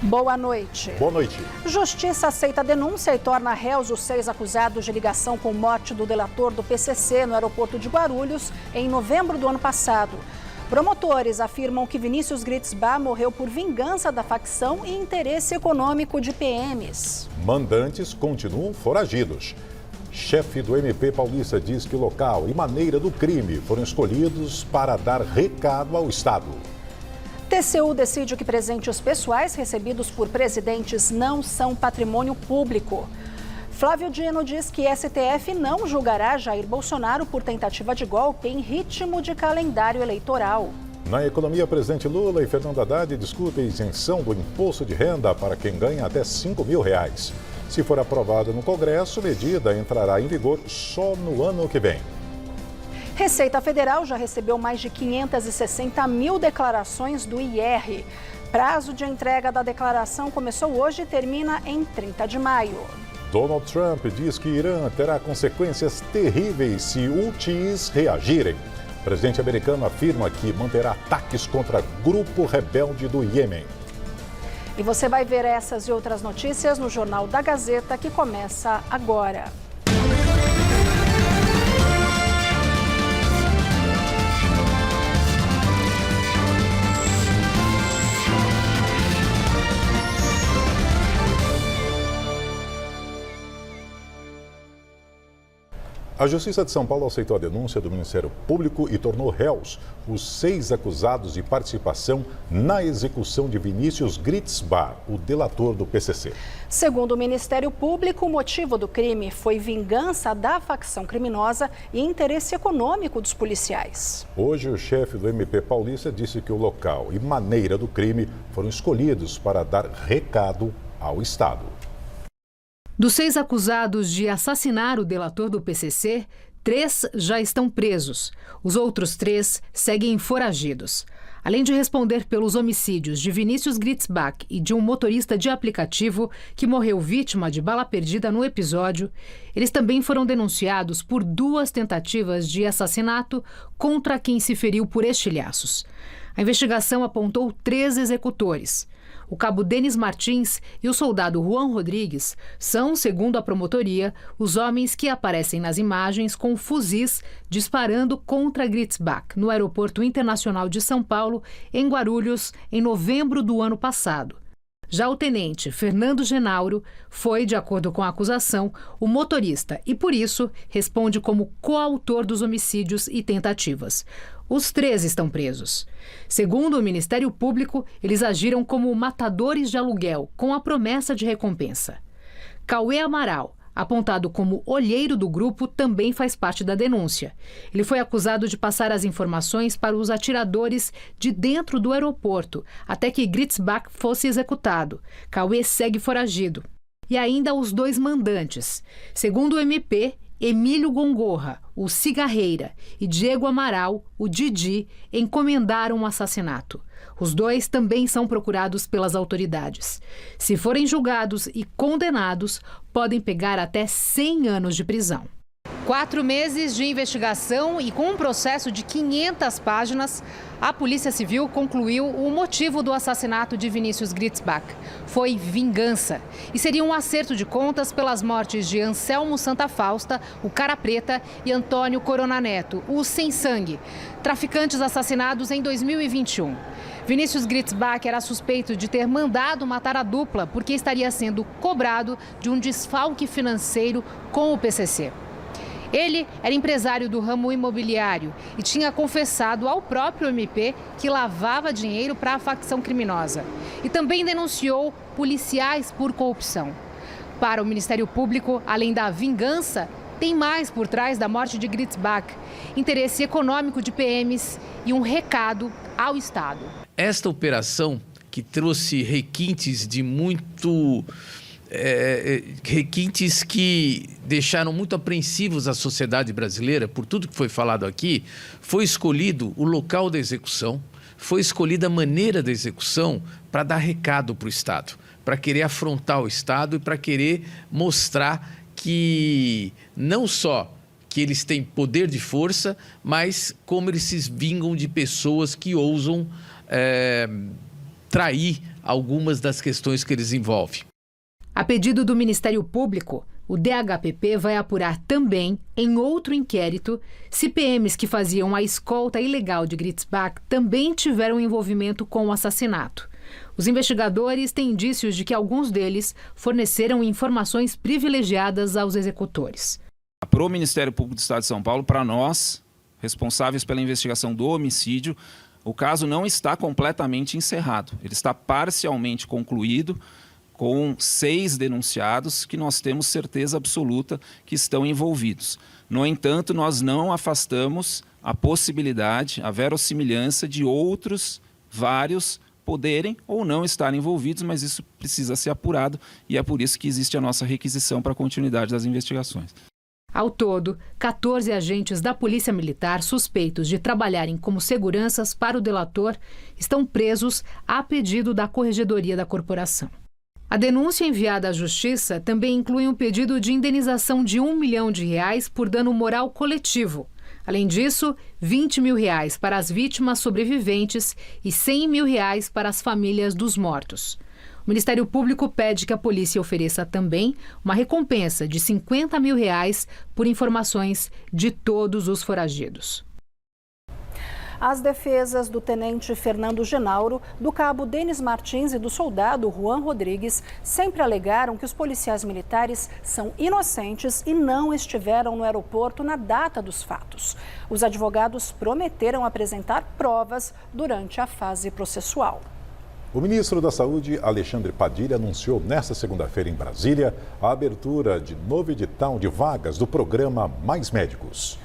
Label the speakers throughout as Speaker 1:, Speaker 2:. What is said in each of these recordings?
Speaker 1: Boa noite.
Speaker 2: Boa noite.
Speaker 1: Justiça aceita a denúncia e torna réus os 6 acusados de ligação com morte do delator do PCC no aeroporto de Guarulhos em novembro do ano passado. Promotores afirmam que Vinícius Gritzbach morreu por vingança da facção e interesse econômico de PMs.
Speaker 2: Mandantes continuam foragidos. Chefe do MP paulista diz que local e maneira do crime foram escolhidos para dar recado ao Estado.
Speaker 1: TCU decide que presentes pessoais recebidos por presidentes não são patrimônio público. Flávio Dino diz que STF não julgará Jair Bolsonaro por tentativa de golpe em ritmo de calendário eleitoral.
Speaker 2: Na economia, presidente Lula e Fernando Haddad discutem isenção do imposto de renda para quem ganha até R$5.000. Se for aprovada no Congresso, a medida entrará em vigor só no ano que vem.
Speaker 1: Receita Federal já recebeu mais de 560 mil declarações do IR. Prazo de entrega da declaração começou hoje e termina em 30 de maio.
Speaker 2: Donald Trump diz que Irã terá consequências terríveis se Houthis reagirem. O presidente americano afirma que manterá ataques contra grupo rebelde do Iêmen.
Speaker 1: E você vai ver essas e outras notícias no Jornal da Gazeta, que começa agora.
Speaker 2: A Justiça de São Paulo aceitou a denúncia do Ministério Público e tornou réus os 6 acusados de participação na execução de Vinícius Gritzbach, o delator do PCC.
Speaker 1: Segundo o Ministério Público, o motivo do crime foi vingança da facção criminosa e interesse econômico dos policiais.
Speaker 2: Hoje, o chefe do MP paulista disse que o local e maneira do crime foram escolhidos para dar recado ao Estado.
Speaker 3: Dos 6 acusados de assassinar o delator do PCC, 3 já estão presos. Os outros 3 seguem foragidos. Além de responder pelos homicídios de Vinícius Gritzbach e de um motorista de aplicativo que morreu vítima de bala perdida no episódio, eles também foram denunciados por 2 tentativas de assassinato contra quem se feriu por estilhaços. A investigação apontou 3 executores. O cabo Denis Martins e o soldado Juan Rodrigues são, segundo a promotoria, os homens que aparecem nas imagens com fuzis disparando contra Gritzbach no Aeroporto Internacional de São Paulo, em Guarulhos, em novembro do ano passado. Já o tenente Fernando Genauro foi, de acordo com a acusação, o motorista e, por isso, responde como coautor dos homicídios e tentativas. Os 3 estão presos. Segundo o Ministério Público, eles agiram como matadores de aluguel, com a promessa de recompensa. Cauê Amaral, apontado como olheiro do grupo, também faz parte da denúncia. Ele foi acusado de passar as informações para os atiradores de dentro do aeroporto, até que Gritzbach fosse executado. Cauê segue foragido. E ainda os 2 mandantes. Segundo o MP, Emílio Gongorra, o Cigarreira, e Diego Amaral, o Didi, encomendaram o assassinato. Os 2 também são procurados pelas autoridades. Se forem julgados e condenados, podem pegar até 100 anos de prisão. 4 meses de investigação e com um processo de 500 páginas, a Polícia Civil concluiu o motivo do assassinato de Vinícius Gritzbach. Foi vingança. E seria um acerto de contas pelas mortes de Anselmo Santa Fausta, o Cara Preta, e Antônio Corona Neto, o Sem Sangue, traficantes assassinados em 2021. Vinícius Gritzbach era suspeito de ter mandado matar a dupla porque estaria sendo cobrado de um desfalque financeiro com o PCC. Ele era empresário do ramo imobiliário e tinha confessado ao próprio MP que lavava dinheiro para a facção criminosa. E também denunciou policiais por corrupção. Para o Ministério Público, além da vingança, tem mais por trás da morte de Gritzbach: interesse econômico de PMs e um recado ao Estado.
Speaker 4: Esta operação, que trouxe requintes de muito... requintes que deixaram muito apreensivos a sociedade brasileira, por tudo que foi falado aqui, foi escolhido o local da execução, foi escolhida a maneira da execução para dar recado para o Estado, para querer afrontar o Estado e para querer mostrar que não só que eles têm poder de força, mas como eles se vingam de pessoas que ousam trair algumas das questões que eles envolvem.
Speaker 3: A pedido do Ministério Público, o DHPP vai apurar também, em outro inquérito, se PMs que faziam a escolta ilegal de Gritzbach também tiveram envolvimento com o assassinato. Os investigadores têm indícios de que alguns deles forneceram informações privilegiadas aos executores.
Speaker 5: Para o Ministério Público do Estado de São Paulo, para nós, responsáveis pela investigação do homicídio, o caso não está completamente encerrado. Ele está parcialmente concluído, com 6 denunciados que nós temos certeza absoluta que estão envolvidos. No entanto, nós não afastamos a possibilidade, a verossimilhança de outros, vários, poderem ou não estar envolvidos, mas isso precisa ser apurado e é por isso que existe a nossa requisição para a continuidade das investigações.
Speaker 3: Ao todo, 14 agentes da Polícia Militar suspeitos de trabalharem como seguranças para o delator estão presos a pedido da Corregedoria da Corporação. A denúncia enviada à Justiça também inclui um pedido de indenização de R$1 milhão por dano moral coletivo. Além disso, R$20 mil para as vítimas sobreviventes e R$100 mil para as famílias dos mortos. O Ministério Público pede que a polícia ofereça também uma recompensa de R$50 mil por informações de todos os foragidos.
Speaker 1: As defesas do tenente Fernando Genauro, do cabo Denis Martins e do soldado Juan Rodrigues sempre alegaram que os policiais militares são inocentes e não estiveram no aeroporto na data dos fatos. Os advogados prometeram apresentar provas durante a fase processual.
Speaker 2: O ministro da Saúde, Alexandre Padilha, anunciou nesta segunda-feira em Brasília a abertura de novo edital de vagas do programa Mais Médicos.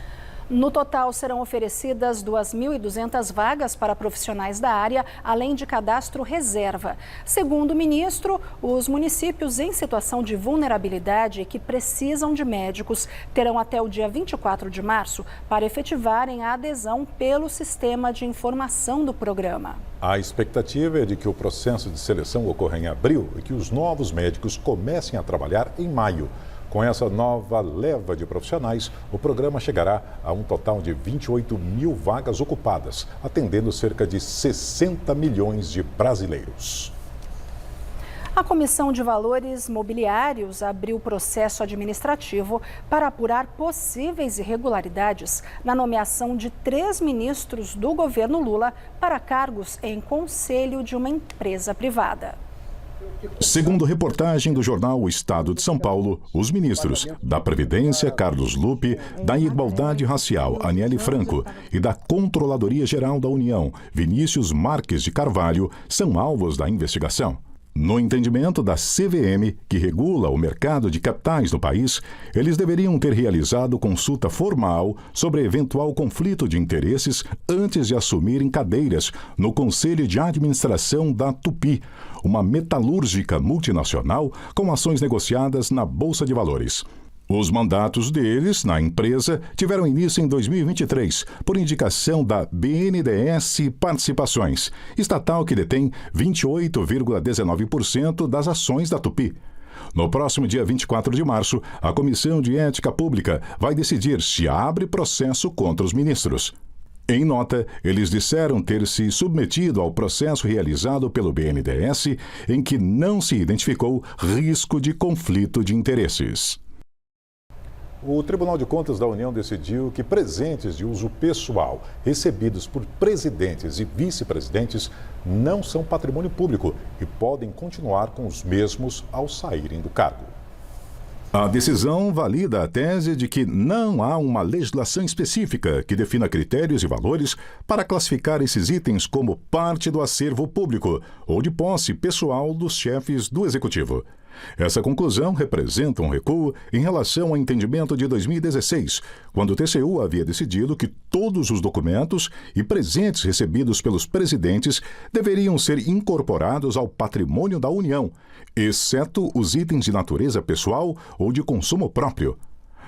Speaker 1: No total, serão oferecidas 2.200 vagas para profissionais da área, além de cadastro reserva. Segundo o ministro, os municípios em situação de vulnerabilidade e que precisam de médicos terão até o dia 24 de março para efetivarem a adesão pelo sistema de informação do programa.
Speaker 2: A expectativa é de que o processo de seleção ocorra em abril e que os novos médicos comecem a trabalhar em maio. Com essa nova leva de profissionais, o programa chegará a um total de 28 mil vagas ocupadas, atendendo cerca de 60 milhões de brasileiros.
Speaker 1: A Comissão de Valores Mobiliários abriu processo administrativo para apurar possíveis irregularidades na nomeação de 3 ministros do governo Lula para cargos em conselho de uma empresa privada.
Speaker 6: Segundo reportagem do jornal O Estado de São Paulo, os ministros da Previdência, Carlos Lupe, da Igualdade Racial, Aniele Franco, e da Controladoria Geral da União, Vinícius Marques de Carvalho, são alvos da investigação. No entendimento da CVM, que regula o mercado de capitais no país, eles deveriam ter realizado consulta formal sobre eventual conflito de interesses antes de assumirem cadeiras no Conselho de Administração da Tupi, uma metalúrgica multinacional com ações negociadas na Bolsa de Valores. Os mandatos deles, na empresa, tiveram início em 2023, por indicação da BNDES Participações, estatal que detém 28,19% das ações da Tupi. No próximo dia 24 de março, a Comissão de Ética Pública vai decidir se abre processo contra os ministros. Em nota, eles disseram ter se submetido ao processo realizado pelo BNDES, em que não se identificou risco de conflito de interesses.
Speaker 2: O Tribunal de Contas da União decidiu que presentes de uso pessoal recebidos por presidentes e vice-presidentes não são patrimônio público e podem continuar com os mesmos ao saírem do cargo.
Speaker 6: A decisão valida a tese de que não há uma legislação específica que defina critérios e valores para classificar esses itens como parte do acervo público ou de posse pessoal dos chefes do Executivo. Essa conclusão representa um recuo em relação ao entendimento de 2016, quando o TCU havia decidido que todos os documentos e presentes recebidos pelos presidentes deveriam ser incorporados ao patrimônio da União, exceto os itens de natureza pessoal ou de consumo próprio.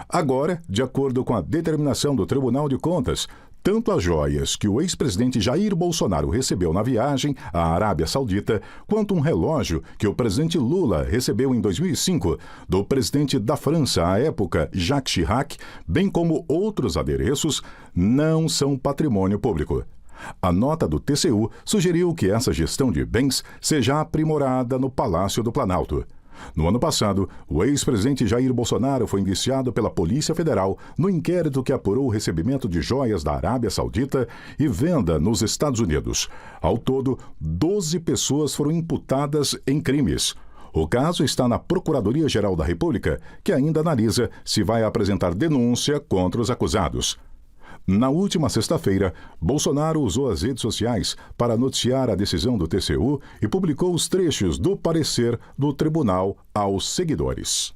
Speaker 6: Agora, de acordo com a determinação do Tribunal de Contas, tanto as joias que o ex-presidente Jair Bolsonaro recebeu na viagem à Arábia Saudita, quanto um relógio que o presidente Lula recebeu em 2005 do presidente da França à época, Jacques Chirac, bem como outros adereços, não são patrimônio público. A nota do TCU sugeriu que essa gestão de bens seja aprimorada no Palácio do Planalto. No ano passado, o ex-presidente Jair Bolsonaro foi indiciado pela Polícia Federal no inquérito que apurou o recebimento de joias da Arábia Saudita e venda nos Estados Unidos. Ao todo, 12 pessoas foram imputadas em crimes. O caso está na Procuradoria-Geral da República, que ainda analisa se vai apresentar denúncia contra os acusados. Na última sexta-feira, Bolsonaro usou as redes sociais para noticiar a decisão do TCU e publicou os trechos do parecer do tribunal aos seguidores.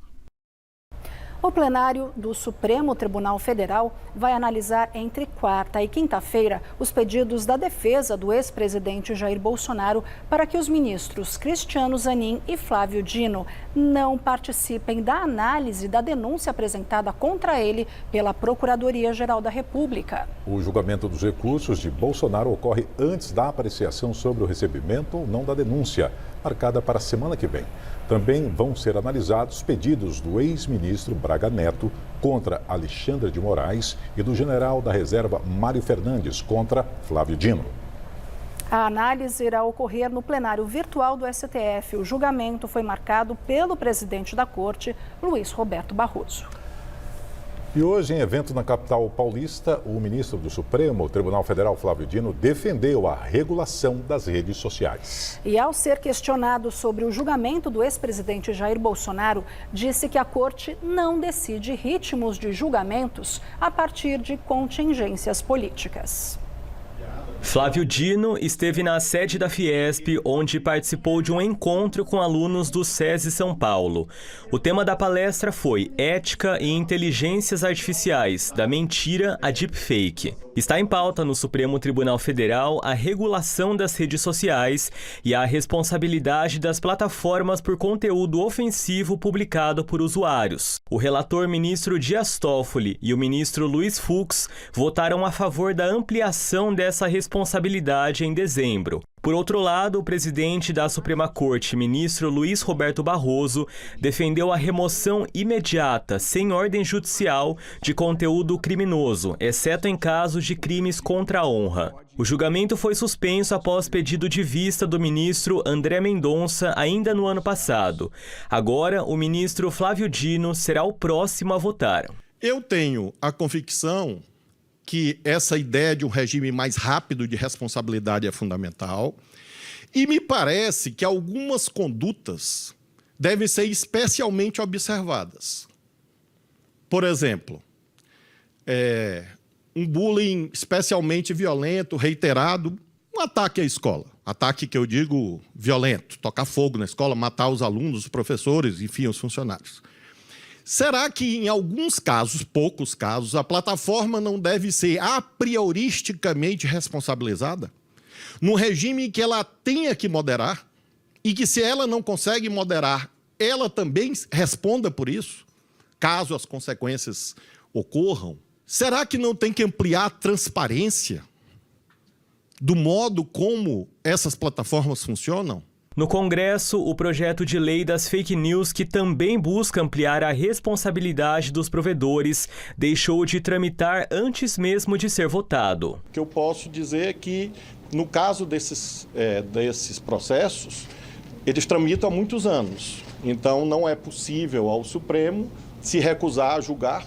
Speaker 1: O plenário do Supremo Tribunal Federal vai analisar entre quarta e quinta-feira os pedidos da defesa do ex-presidente Jair Bolsonaro para que os ministros Cristiano Zanin e Flávio Dino não participem da análise da denúncia apresentada contra ele pela Procuradoria-Geral da República.
Speaker 2: O julgamento dos recursos de Bolsonaro ocorre antes da apreciação sobre o recebimento ou não da denúncia, marcada para a semana que vem. Também vão ser analisados pedidos do ex-ministro Braga Neto contra Alexandre de Moraes e do general da reserva Mário Fernandes contra Flávio Dino.
Speaker 1: A análise irá ocorrer no plenário virtual do STF. O julgamento foi marcado pelo presidente da Corte, Luiz Roberto Barroso.
Speaker 2: E hoje, em evento na capital paulista, o ministro do Supremo Tribunal Federal, Flávio Dino, defendeu a regulação das redes sociais.
Speaker 1: E ao ser questionado sobre o julgamento do ex-presidente Jair Bolsonaro, disse que a Corte não decide ritmos de julgamentos a partir de contingências políticas.
Speaker 7: Flávio Dino esteve na sede da Fiesp, onde participou de um encontro com alunos do SESI São Paulo. O tema da palestra foi Ética e Inteligências Artificiais, da mentira à deepfake. Está em pauta no Supremo Tribunal Federal a regulação das redes sociais e a responsabilidade das plataformas por conteúdo ofensivo publicado por usuários. O relator ministro Dias Toffoli e o ministro Luiz Fux votaram a favor da ampliação dessa responsabilidade em dezembro. Por outro lado, o presidente da Suprema Corte, ministro Luiz Roberto Barroso, defendeu a remoção imediata, sem ordem judicial, de conteúdo criminoso, exceto em casos de crimes contra a honra. O julgamento foi suspenso após pedido de vista do ministro André Mendonça ainda no ano passado. Agora, o ministro Flávio Dino será o próximo a votar.
Speaker 8: Eu tenho a convicção que essa ideia de um regime mais rápido de responsabilidade é fundamental e me parece que algumas condutas devem ser especialmente observadas. Por exemplo, um bullying especialmente violento, reiterado, um ataque à escola. Ataque que eu digo violento, tocar fogo na escola, matar os alunos, os professores, enfim, os funcionários. Será que, em alguns casos, poucos casos, a plataforma não deve ser a prioristicamente responsabilizada? Num regime em que ela tenha que moderar e que, se ela não consegue moderar, ela também responda por isso, caso as consequências ocorram? Será que não tem que ampliar a transparência do modo como essas plataformas funcionam?
Speaker 7: No Congresso, o projeto de lei das fake news, que também busca ampliar a responsabilidade dos provedores, deixou de tramitar antes mesmo de ser votado.
Speaker 8: O que eu posso dizer é que, no caso desses processos, eles tramitam há muitos anos. Então, não é possível ao Supremo se recusar a julgar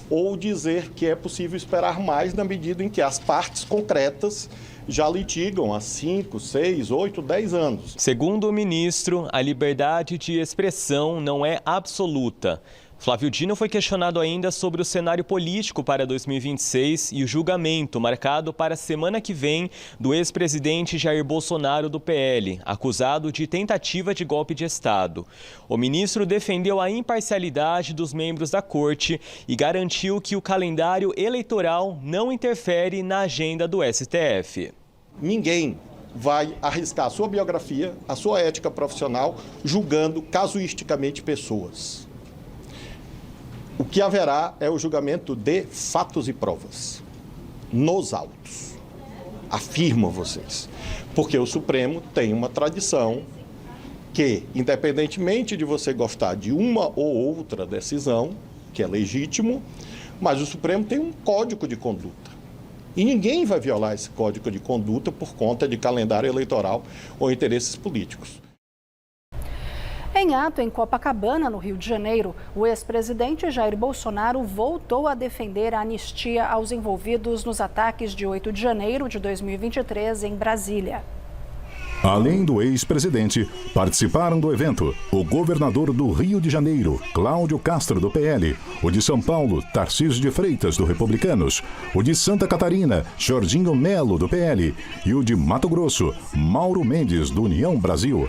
Speaker 8: ou dizer que é possível esperar mais na medida em que as partes concretas já litigam há 5, 6, 8, 10 anos.
Speaker 7: Segundo o ministro, a liberdade de expressão não é absoluta. Flávio Dino foi questionado ainda sobre o cenário político para 2026 e o julgamento marcado para a semana que vem do ex-presidente Jair Bolsonaro do PL, acusado de tentativa de golpe de Estado. O ministro defendeu a imparcialidade dos membros da corte e garantiu que o calendário eleitoral não interfere na agenda do STF.
Speaker 8: Ninguém vai arriscar a sua biografia, a sua ética profissional, julgando casuisticamente pessoas. O que haverá é o julgamento de fatos e provas, nos autos. Afirmo a vocês. Porque o Supremo tem uma tradição que, independentemente de você gostar de uma ou outra decisão, que é legítimo, mas o Supremo tem um código de conduta. E ninguém vai violar esse código de conduta por conta de calendário eleitoral ou interesses políticos.
Speaker 1: Em ato em Copacabana, no Rio de Janeiro, o ex-presidente Jair Bolsonaro voltou a defender a anistia aos envolvidos nos ataques de 8 de janeiro de 2023 em Brasília.
Speaker 6: Além do ex-presidente, participaram do evento o governador do Rio de Janeiro, Cláudio Castro, do PL, o de São Paulo, Tarcísio de Freitas, do Republicanos, o de Santa Catarina, Jorginho Melo, do PL, e o de Mato Grosso, Mauro Mendes, do União Brasil.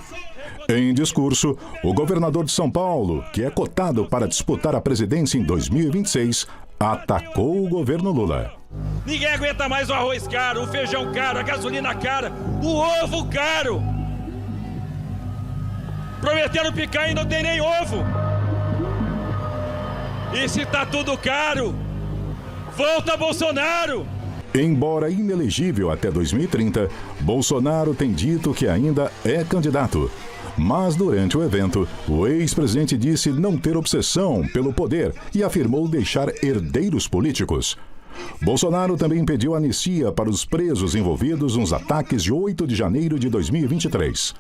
Speaker 6: Em discurso, o governador de São Paulo, que é cotado para disputar a presidência em 2026, atacou o governo Lula.
Speaker 9: Ninguém aguenta mais o arroz caro, o feijão caro, a gasolina cara, o ovo caro. Prometeram picanha e não tem nem ovo. E se tá tudo caro, volta Bolsonaro!
Speaker 6: Embora inelegível até 2030, Bolsonaro tem dito que ainda é candidato. Mas durante o evento, o ex-presidente disse não ter obsessão pelo poder e afirmou deixar herdeiros políticos. Bolsonaro também pediu anistia para os presos envolvidos nos ataques de 8 de janeiro de 2023.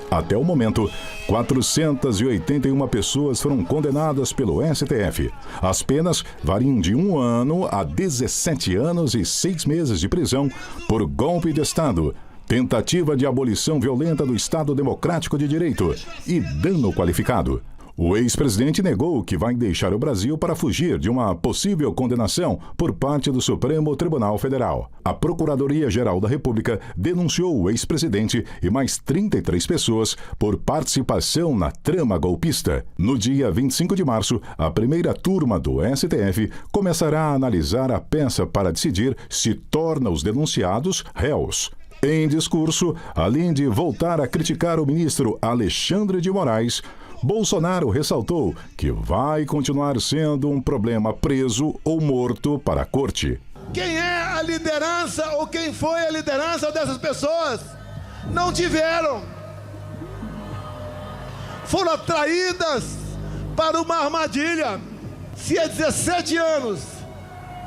Speaker 6: Até o momento, 481 pessoas foram condenadas pelo STF. As penas variam de 1 ano a 17 anos e 6 meses de prisão por golpe de Estado, tentativa de abolição violenta do Estado Democrático de Direito e dano qualificado. O ex-presidente negou que vai deixar o Brasil para fugir de uma possível condenação por parte do Supremo Tribunal Federal. A Procuradoria-Geral da República denunciou o ex-presidente e mais 33 pessoas por participação na trama golpista. No dia 25 de março, a primeira turma do STF começará a analisar a peça para decidir se torna os denunciados réus. Em discurso, além de voltar a criticar o ministro Alexandre de Moraes, Bolsonaro ressaltou que vai continuar sendo um problema preso ou morto para a corte.
Speaker 10: Quem é a liderança ou quem foi a liderança dessas pessoas? Não tiveram. Foram atraídas para uma armadilha. Se é 17 anos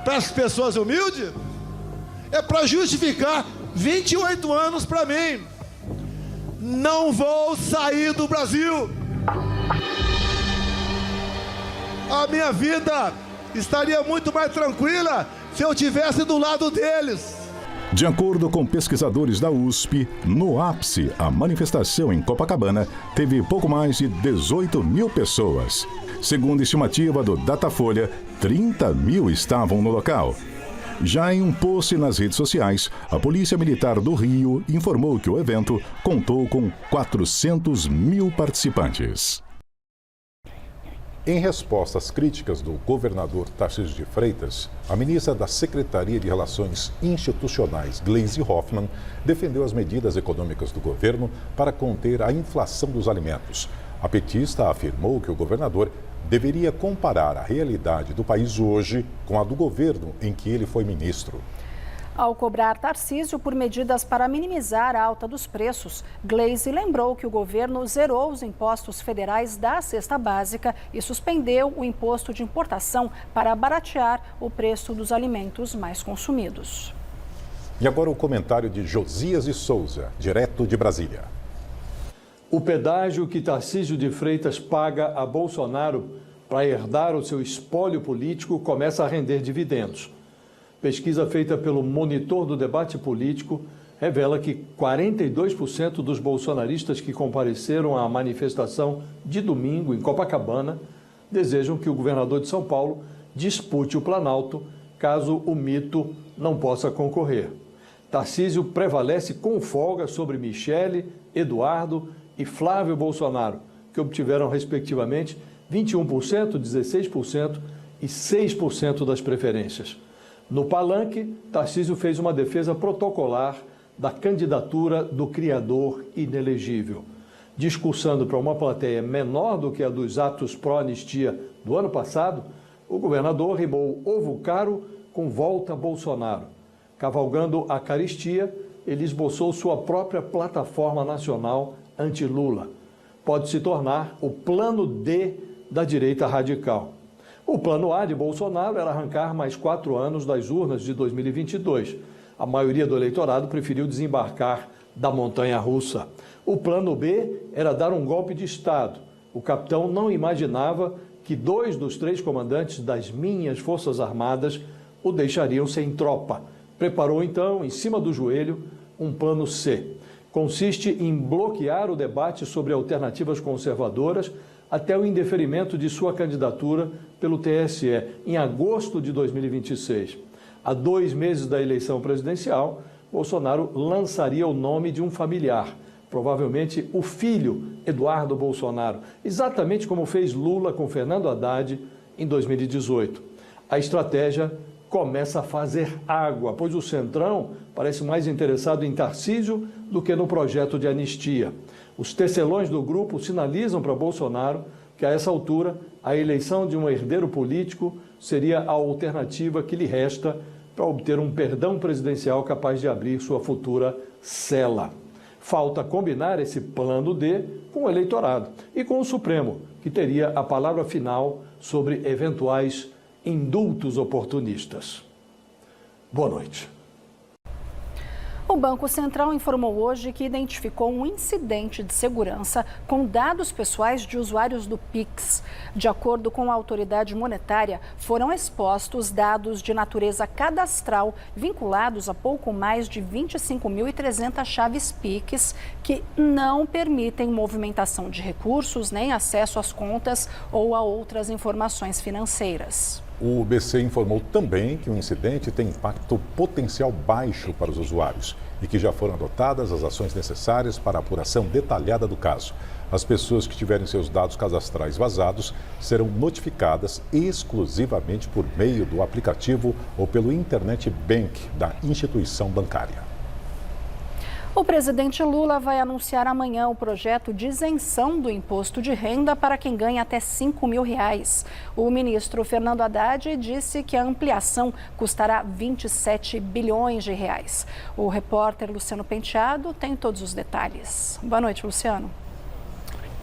Speaker 10: para as pessoas humildes, é para justificar 28 anos para mim. Não vou sair do Brasil. A minha vida estaria muito mais tranquila se eu estivesse do lado deles.
Speaker 6: De acordo com pesquisadores da USP, no ápice, a manifestação em Copacabana teve pouco mais de 18 mil pessoas. Segundo a estimativa do Datafolha, 30 mil estavam no local. Já em um post nas redes sociais, a Polícia Militar do Rio informou que o evento contou com 400 mil participantes.
Speaker 2: Em resposta às críticas do governador Tarcísio de Freitas, a ministra da Secretaria de Relações Institucionais, Gleisi Hoffmann, defendeu as medidas econômicas do governo para conter a inflação dos alimentos. A petista afirmou que o governador deveria comparar a realidade do país hoje com a do governo em que ele foi ministro.
Speaker 1: Ao cobrar Tarcísio por medidas para minimizar a alta dos preços, Gleisi lembrou que o governo zerou os impostos federais da cesta básica e suspendeu o imposto de importação para baratear o preço dos alimentos mais consumidos.
Speaker 2: E agora o comentário de Josias de Souza, direto de Brasília.
Speaker 11: O pedágio que Tarcísio de Freitas paga a Bolsonaro para herdar o seu espólio político começa a render dividendos. Pesquisa feita pelo Monitor do Debate Político revela que 42% dos bolsonaristas que compareceram à manifestação de domingo em Copacabana desejam que o governador de São Paulo dispute o Planalto, caso o mito não possa concorrer. Tarcísio prevalece com folga sobre Michele, Eduardo e Flávio Bolsonaro, que obtiveram, respectivamente, 21%, 16% e 6% das preferências. No palanque, Tarcísio fez uma defesa protocolar da candidatura do criador inelegível, discursando para uma plateia menor do que a dos atos pró-anistia do ano passado. O governador rimou ovo caro com volta Bolsonaro. Cavalgando a caristia, ele esboçou sua própria plataforma nacional anti-Lula. Pode se tornar o plano D da direita radical. O plano A de Bolsonaro era arrancar mais 4 anos das urnas de 2022. A maioria do eleitorado preferiu desembarcar da montanha-russa. O plano B era dar um golpe de Estado. O capitão não imaginava que 2 dos 3 comandantes das minhas Forças Armadas o deixariam sem tropa. Preparou então, em cima do joelho, um plano C. Consiste em bloquear o debate sobre alternativas conservadoras até o indeferimento de sua candidatura pelo TSE, em agosto de 2026. A 2 meses da eleição presidencial, Bolsonaro lançaria o nome de um familiar, provavelmente o filho Eduardo Bolsonaro, exatamente como fez Lula com Fernando Haddad em 2018. A estratégia começa a fazer água, pois o Centrão parece mais interessado em Tarcísio do que no projeto de anistia. Os tecelões do grupo sinalizam para Bolsonaro que, a essa altura, a eleição de um herdeiro político seria a alternativa que lhe resta para obter um perdão presidencial capaz de abrir sua futura cela. Falta combinar esse plano D com o eleitorado e com o Supremo, que teria a palavra final sobre eventuais indultos oportunistas. Boa noite.
Speaker 1: O Banco Central informou hoje que identificou um incidente de segurança com dados pessoais de usuários do Pix. De acordo com a autoridade monetária, foram expostos dados de natureza cadastral vinculados a pouco mais de 25.300 chaves Pix que não permitem movimentação de recursos nem acesso às contas ou a outras informações financeiras.
Speaker 2: O BC informou também que o incidente tem impacto potencial baixo para os usuários e que já foram adotadas as ações necessárias para a apuração detalhada do caso. As pessoas que tiverem seus dados cadastrais vazados serão notificadas exclusivamente por meio do aplicativo ou pelo Internet Bank da instituição bancária.
Speaker 1: O presidente Lula vai anunciar amanhã o projeto de isenção do imposto de renda para quem ganha até R$5.000. O ministro Fernando Haddad disse que a ampliação custará 27 bilhões de reais. O repórter Luciano Penteado tem todos os detalhes. Boa noite, Luciano.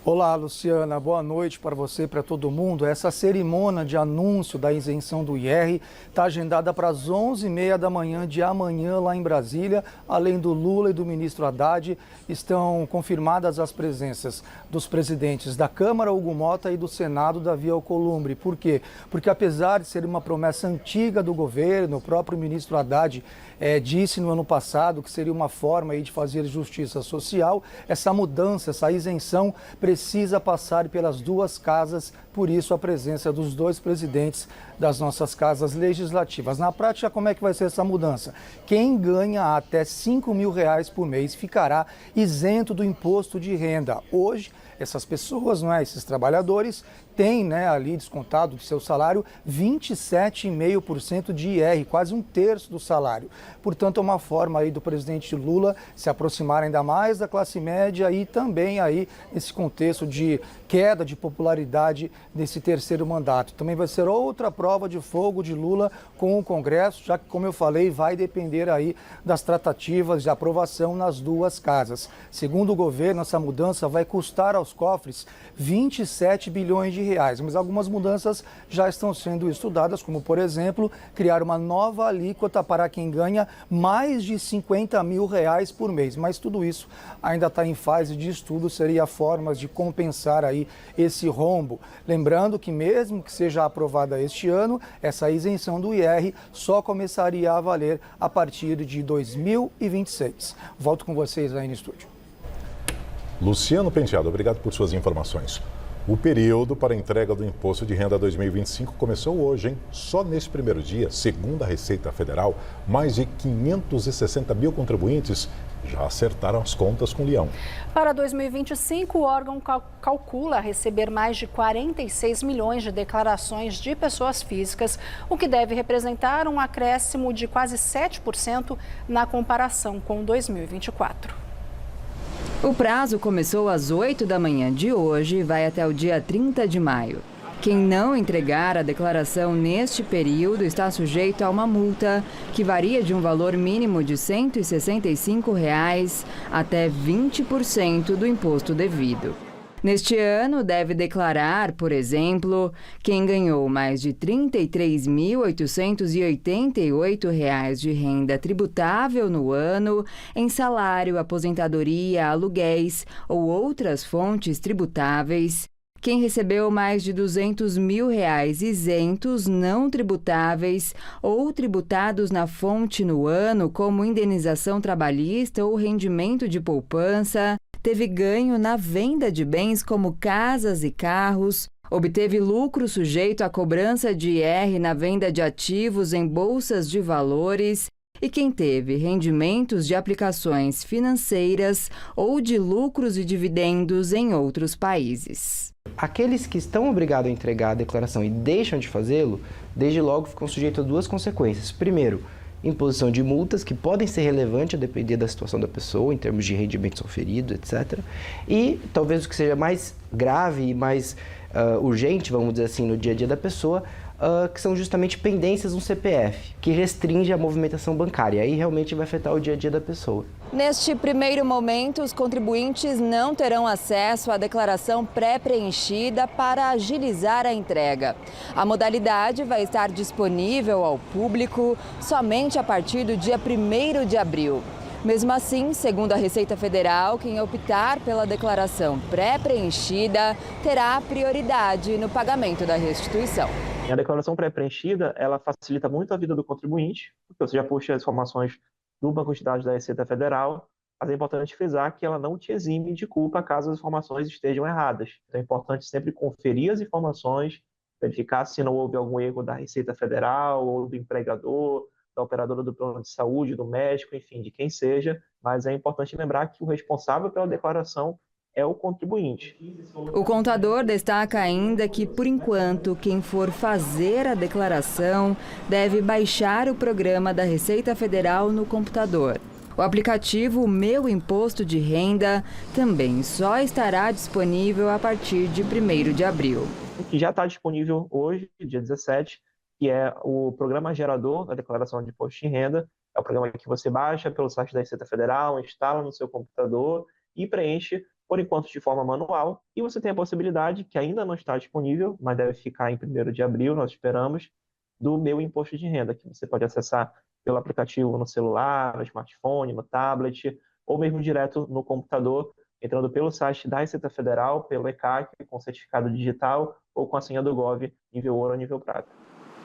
Speaker 12: Olá, Luciana. Boa noite para você e para todo mundo. Essa cerimônia de anúncio da isenção do IR está agendada para as 11h30 da manhã de amanhã lá em Brasília. Além do Lula e do ministro Haddad, estão confirmadas as presenças dos presidentes da Câmara, Hugo Mota, e do Senado, Davi Alcolumbre. Por quê? Porque apesar de ser uma promessa antiga do governo, o próprio ministro Haddad disse no ano passado que seria uma forma aí de fazer justiça social, essa mudança, essa isenção precisa passar pelas duas casas, por isso a presença dos 2 presidentes das nossas casas legislativas. Na prática, como é que vai ser essa mudança? Quem ganha até R$5.000 por mês ficará isento do imposto de renda. Hoje, essas pessoas, esses trabalhadores, têm ali descontado do seu salário 27,5% de IR, quase 1/3 do salário. Portanto, é uma forma aí do presidente Lula se aproximar ainda mais da classe média e também aí nesse contexto de queda de popularidade nesse 3º mandato. Também vai ser outra prova de fogo de Lula com o Congresso, já que, como eu falei, vai depender aí das tratativas de aprovação nas duas casas. Segundo o governo, essa mudança vai custar aos cofres 27 bilhões de reais, mas algumas mudanças já estão sendo estudadas, como, por exemplo, criar uma nova alíquota para quem ganha mais de R$50.000 por mês. Mas tudo isso ainda está em fase de estudo, seria formas de compensar aí esse rombo. Lembrando que mesmo que seja aprovada este ano, essa isenção do IR só começaria a valer a partir de 2026. Volto com vocês aí no estúdio.
Speaker 2: Luciano Penteado, obrigado por suas informações. O período para a entrega do Imposto de Renda 2025 começou hoje, hein? Só neste primeiro dia, segundo a Receita Federal, mais de 560 mil contribuintes já acertaram as contas com o Leão.
Speaker 1: Para 2025, o órgão calcula receber mais de 46 milhões de declarações de pessoas físicas, o que deve representar um acréscimo de quase 7% na comparação com 2024.
Speaker 13: O prazo começou às 8 da manhã de hoje e vai até o dia 30 de maio. Quem não entregar a declaração neste período está sujeito a uma multa que varia de um valor mínimo de R$ 165 até 20% do imposto devido. Neste ano, deve declarar, por exemplo, quem ganhou mais de R$ 33.888 de renda tributável no ano em salário, aposentadoria, aluguéis ou outras fontes tributáveis. Quem recebeu mais de R$ 200 mil isentos, não tributáveis ou tributados na fonte no ano, como indenização trabalhista ou rendimento de poupança, teve ganho na venda de bens como casas e carros, obteve lucro sujeito à cobrança de IR na venda de ativos em bolsas de valores e quem teve rendimentos de aplicações financeiras ou de lucros e dividendos em outros países.
Speaker 14: Aqueles que estão obrigados a entregar a declaração e deixam de fazê-lo, desde logo ficam sujeitos a duas consequências. Primeiro, imposição de multas que podem ser relevantes a depender da situação da pessoa, em termos de rendimentos oferidos, etc. E talvez o que seja mais grave e mais urgente, vamos dizer assim, no dia a dia da pessoa, que são justamente pendências no CPF, que restringe a movimentação bancária. Aí realmente vai afetar o dia a dia da pessoa.
Speaker 13: Neste primeiro momento, os contribuintes não terão acesso à declaração pré-preenchida para agilizar a entrega. A modalidade vai estar disponível ao público somente a partir do dia 1º de abril. Mesmo assim, segundo a Receita Federal, quem optar pela declaração pré-preenchida terá prioridade no pagamento da restituição.
Speaker 15: A declaração pré-preenchida, ela facilita muito a vida do contribuinte, porque você já puxa as informações do banco de dados da Receita Federal, mas é importante frisar que ela não te exime de culpa caso as informações estejam erradas. Então é importante sempre conferir as informações, verificar se não houve algum erro da Receita Federal ou do empregador, da operadora do plano de saúde, do médico, enfim, de quem seja, mas é importante lembrar que o responsável pela declaração é o contribuinte.
Speaker 13: O contador destaca ainda que, por enquanto, quem for fazer a declaração deve baixar o programa da Receita Federal no computador. O aplicativo Meu Imposto de Renda também só estará disponível a partir de 1º de abril.
Speaker 15: O que já está disponível hoje, dia 17, que é o programa gerador da declaração de imposto de renda. É o programa que você baixa pelo site da Receita Federal, instala no seu computador e preenche, por enquanto, de forma manual. E você tem a possibilidade, que ainda não está disponível, mas deve ficar em 1º de abril, nós esperamos, do Meu Imposto de Renda, que você pode acessar pelo aplicativo no celular, no smartphone, no tablet, ou mesmo direto no computador, entrando pelo site da Receita Federal, pelo ECAC, com certificado digital, ou com a senha do Gov, nível ouro ou nível prata.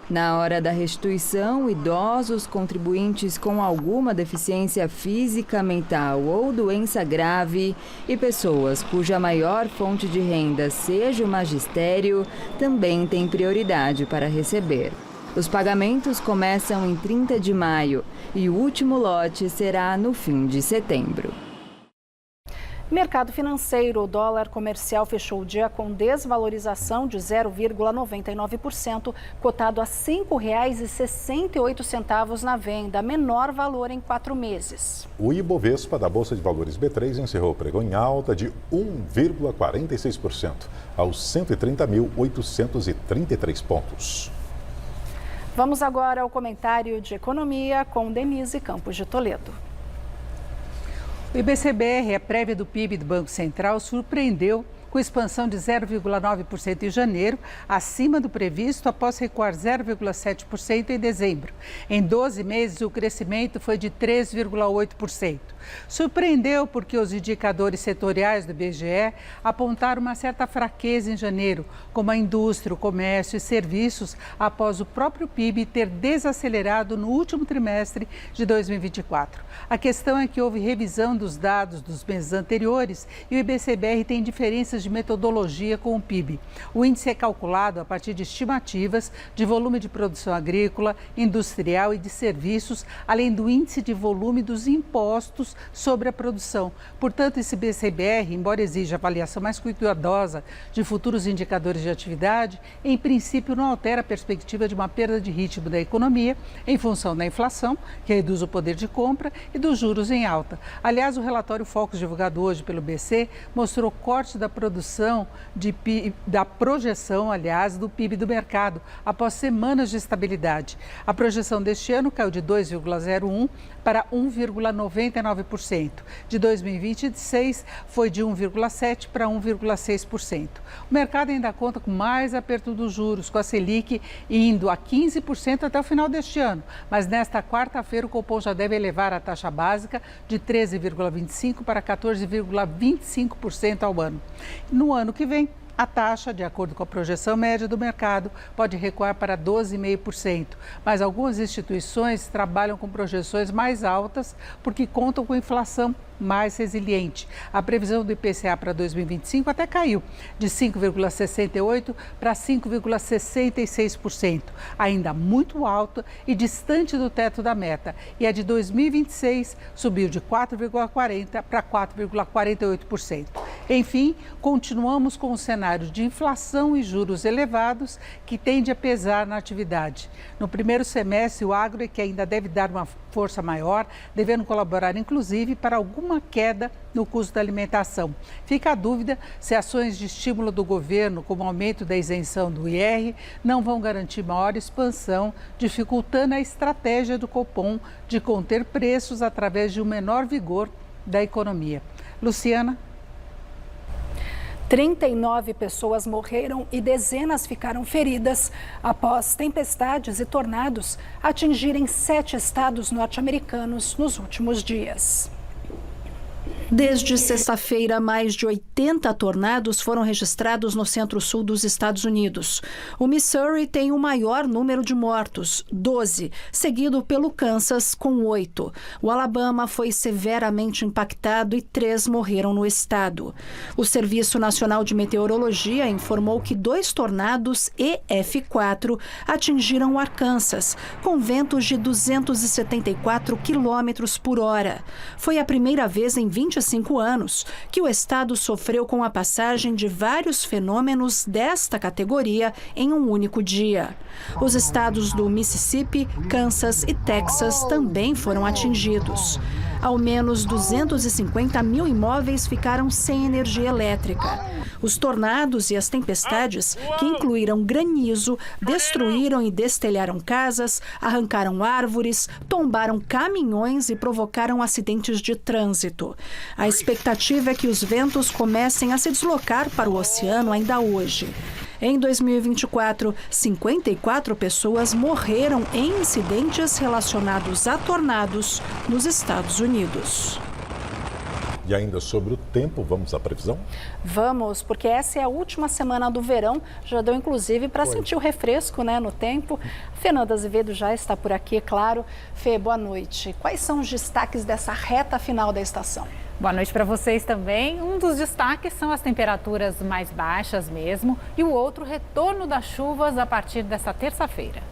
Speaker 13: Na hora da restituição, idosos, contribuintes com alguma deficiência física, mental ou doença grave e pessoas cuja maior fonte de renda seja o magistério também têm prioridade para receber. Os pagamentos começam em 30 de maio e o último lote será no fim de setembro.
Speaker 1: Mercado financeiro, o dólar comercial fechou o dia com desvalorização de 0,99%, cotado a R$ 5,68 na venda, menor valor em 4 meses.
Speaker 2: O Ibovespa da Bolsa de Valores B3 encerrou o pregão em alta de 1,46%, aos 130.833 pontos.
Speaker 1: Vamos agora ao comentário de economia com Denise Campos de Toledo.
Speaker 16: O IBCBR, a prévia do PIB do Banco Central, surpreendeu com expansão de 0,9% em janeiro, acima do previsto após recuar 0,7% em dezembro. Em 12 meses, o crescimento foi de 3,8%. Surpreendeu porque os indicadores setoriais do IBGE apontaram uma certa fraqueza em janeiro, como a indústria, o comércio e serviços, após o próprio PIB ter desacelerado no último trimestre de 2024. A questão é que houve revisão dos dados dos meses anteriores e o IBCBR tem diferenças de metodologia com o PIB. O índice é calculado a partir de estimativas de volume de produção agrícola, industrial e de serviços, além do índice de volume dos impostos sobre a produção. Portanto, esse IBCBR, embora exija avaliação mais cuidadosa de futuros indicadores de atividade, em princípio não altera a perspectiva de uma perda de ritmo da economia em função da inflação, que reduz o poder de compra, e dos juros em alta. Aliás, o relatório Focus divulgado hoje pelo BC mostrou corte da produção produção da projeção, aliás, do PIB do mercado, após semanas de estabilidade. A projeção deste ano caiu de 2,01% para 1,99%. De 2026, foi de 1,7% para 1,6%. O mercado ainda conta com mais aperto dos juros, com a Selic indo a 15% até o final deste ano. Mas nesta quarta-feira, o Copom já deve elevar a taxa básica de 13,25% para 14,25% ao ano. No ano que vem, a taxa, de acordo com a projeção média do mercado, pode recuar para 12,5%. Mas algumas instituições trabalham com projeções mais altas porque contam com inflação mais resiliente. A previsão do IPCA para 2025 até caiu, de 5,68% para 5,66%, ainda muito alta e distante do teto da meta. E a de 2026 subiu de 4,40% para 4,48%. Enfim, continuamos com um cenário de inflação e juros elevados que tende a pesar na atividade. No primeiro semestre, o agro é que ainda deve dar uma força maior, devendo colaborar inclusive para alguma queda no custo da alimentação. Fica a dúvida se ações de estímulo do governo, como o aumento da isenção do IR, não vão garantir maior expansão, dificultando a estratégia do Copom de conter preços através de um menor vigor da economia. Luciana?
Speaker 1: 39 pessoas morreram e dezenas ficaram feridas após tempestades e tornados atingirem 7 estados norte-americanos nos últimos dias. Desde sexta-feira, mais de 80 tornados foram registrados no centro-sul dos Estados Unidos. O Missouri tem o maior número de mortos, 12, seguido pelo Kansas, com 8. O Alabama foi severamente impactado e 3 morreram no estado. O Serviço Nacional de Meteorologia informou que 2 tornados EF4 atingiram o Arkansas, com ventos de 274 quilômetros por hora. Foi a primeira vez em 25 anos que o estado sofreu com a passagem de vários fenômenos desta categoria em um único dia. Os estados do Mississippi, Kansas e Texas também foram atingidos. Ao menos 250 mil imóveis ficaram sem energia elétrica. Os tornados e as tempestades, que incluíram granizo, destruíram e destelharam casas, arrancaram árvores, tombaram caminhões e provocaram acidentes de trânsito. A expectativa é que os ventos comecem a se deslocar para o oceano ainda hoje. Em 2024, 54 pessoas morreram em incidentes relacionados a tornados nos Estados Unidos.
Speaker 2: E ainda sobre o tempo, vamos à previsão?
Speaker 1: Vamos, porque essa é a última semana do verão, já deu inclusive para sentir o refresco, né, no tempo. Fernanda Azevedo já está por aqui, é claro. Fê, boa noite. Quais são os destaques dessa reta final da estação?
Speaker 17: Boa noite para vocês também. Um dos destaques são as temperaturas mais baixas mesmo e o outro, retorno das chuvas a partir desta terça-feira.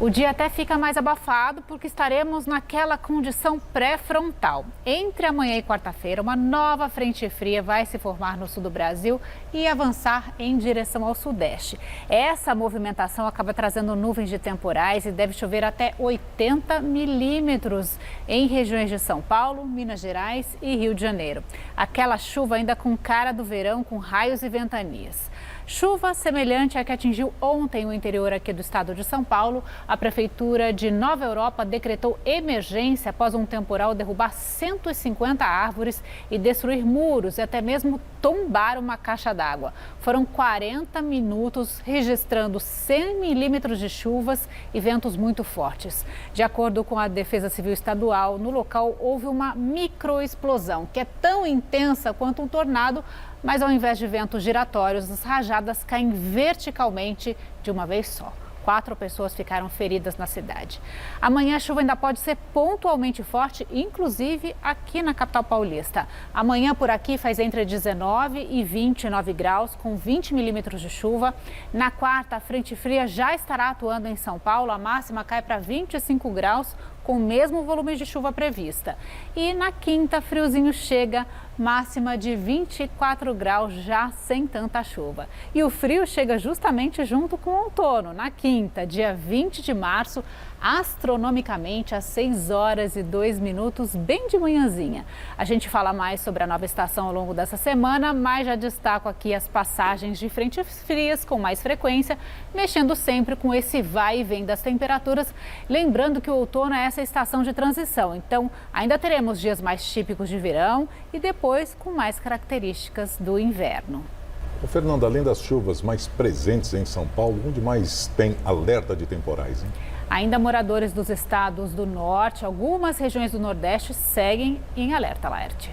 Speaker 17: O dia até fica mais abafado porque estaremos naquela condição pré-frontal. Entre amanhã e quarta-feira, uma nova frente fria vai se formar no sul do Brasil e avançar em direção ao sudeste. Essa movimentação acaba trazendo nuvens de temporais e deve chover até 80 milímetros em regiões de São Paulo, Minas Gerais e Rio de Janeiro. Aquela chuva ainda com cara do verão, com raios e ventanias. Chuva semelhante à que atingiu ontem o interior aqui do estado de São Paulo. A Prefeitura de Nova Europa decretou emergência após um temporal derrubar 150 árvores e destruir muros e até mesmo tombar uma caixa d'água. Foram 40 minutos registrando 100 milímetros de chuvas e ventos muito fortes. De acordo com a Defesa Civil Estadual, no local houve uma microexplosão que é tão intensa quanto um tornado, mas ao invés de ventos giratórios, as rajadas caem verticalmente de uma vez só. 4 pessoas ficaram feridas na cidade. Amanhã a chuva ainda pode ser pontualmente forte, inclusive aqui na capital paulista. Amanhã por aqui faz entre 19 e 29 graus, com 20 milímetros de chuva. Na quarta, a frente fria já estará atuando em São Paulo. A máxima cai para 25 graus, com o mesmo volume de chuva prevista. E na quinta, friozinho chega máxima de 24 graus já sem tanta chuva. E o frio chega justamente junto com o outono, na quinta, dia 20 de março, astronomicamente às 6h02, bem de manhãzinha. A gente fala mais sobre a nova estação ao longo dessa semana, mas já destaco aqui as passagens de frentes frias com mais frequência, mexendo sempre com esse vai e vem das temperaturas. Lembrando que o outono é essa estação de transição, então ainda teremos dias mais típicos de verão e depois com mais características do inverno.
Speaker 2: Fernanda, além das chuvas mais presentes em São Paulo, onde mais tem alerta de temporais, hein?
Speaker 17: Ainda moradores dos estados do norte, algumas regiões do nordeste seguem em alerta, Laerte.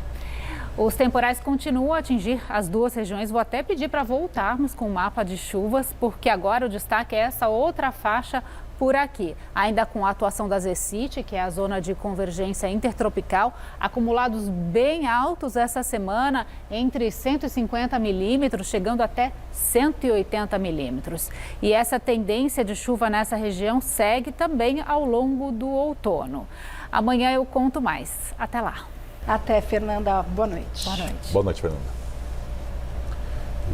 Speaker 17: Os temporais continuam a atingir as duas regiões. Vou até pedir para voltarmos com o mapa de chuvas, porque agora o destaque é essa outra faixa por aqui. Ainda com a atuação da Zecit, que é a zona de convergência intertropical, acumulados bem altos essa semana, entre 150 milímetros, chegando até 180 milímetros. E essa tendência de chuva nessa região segue também ao longo do outono. Amanhã eu conto mais. Até lá.
Speaker 1: Até, Fernanda. Boa noite.
Speaker 17: Boa noite.
Speaker 2: Boa noite, Fernanda.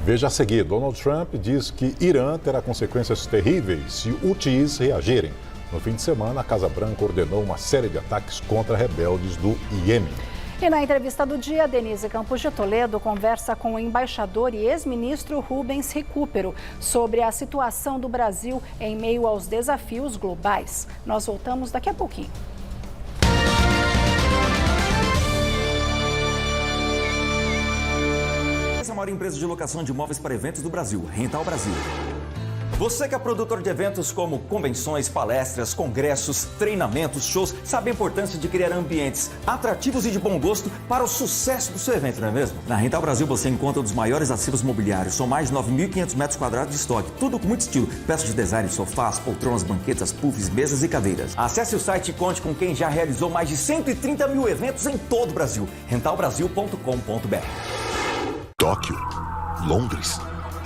Speaker 2: Veja a seguir, Donald Trump diz que Irã terá consequências terríveis se Houthis reagirem. No fim de semana, a Casa Branca ordenou uma série de ataques contra rebeldes do Iêmen.
Speaker 1: E na entrevista do dia, Denise Campos de Toledo conversa com o embaixador e ex-ministro Rubens Recupero sobre a situação do Brasil em meio aos desafios globais. Nós voltamos daqui a pouquinho.
Speaker 18: A maior empresa de locação de imóveis para eventos do Brasil, Rental Brasil. Você que é produtor de eventos como convenções, palestras, congressos, treinamentos, shows, sabe a importância de criar ambientes atrativos e de bom gosto para o sucesso do seu evento, não é mesmo? Na Rental Brasil você encontra um dos maiores ativos mobiliários, são mais de 9.500 metros quadrados de estoque, tudo com muito estilo, peças de design, sofás, poltronas, banquetas, puffs, mesas e cadeiras. Acesse o site e conte com quem já realizou mais de 130 mil eventos em todo o Brasil. rentalbrasil.com.br.
Speaker 19: Tóquio? Londres?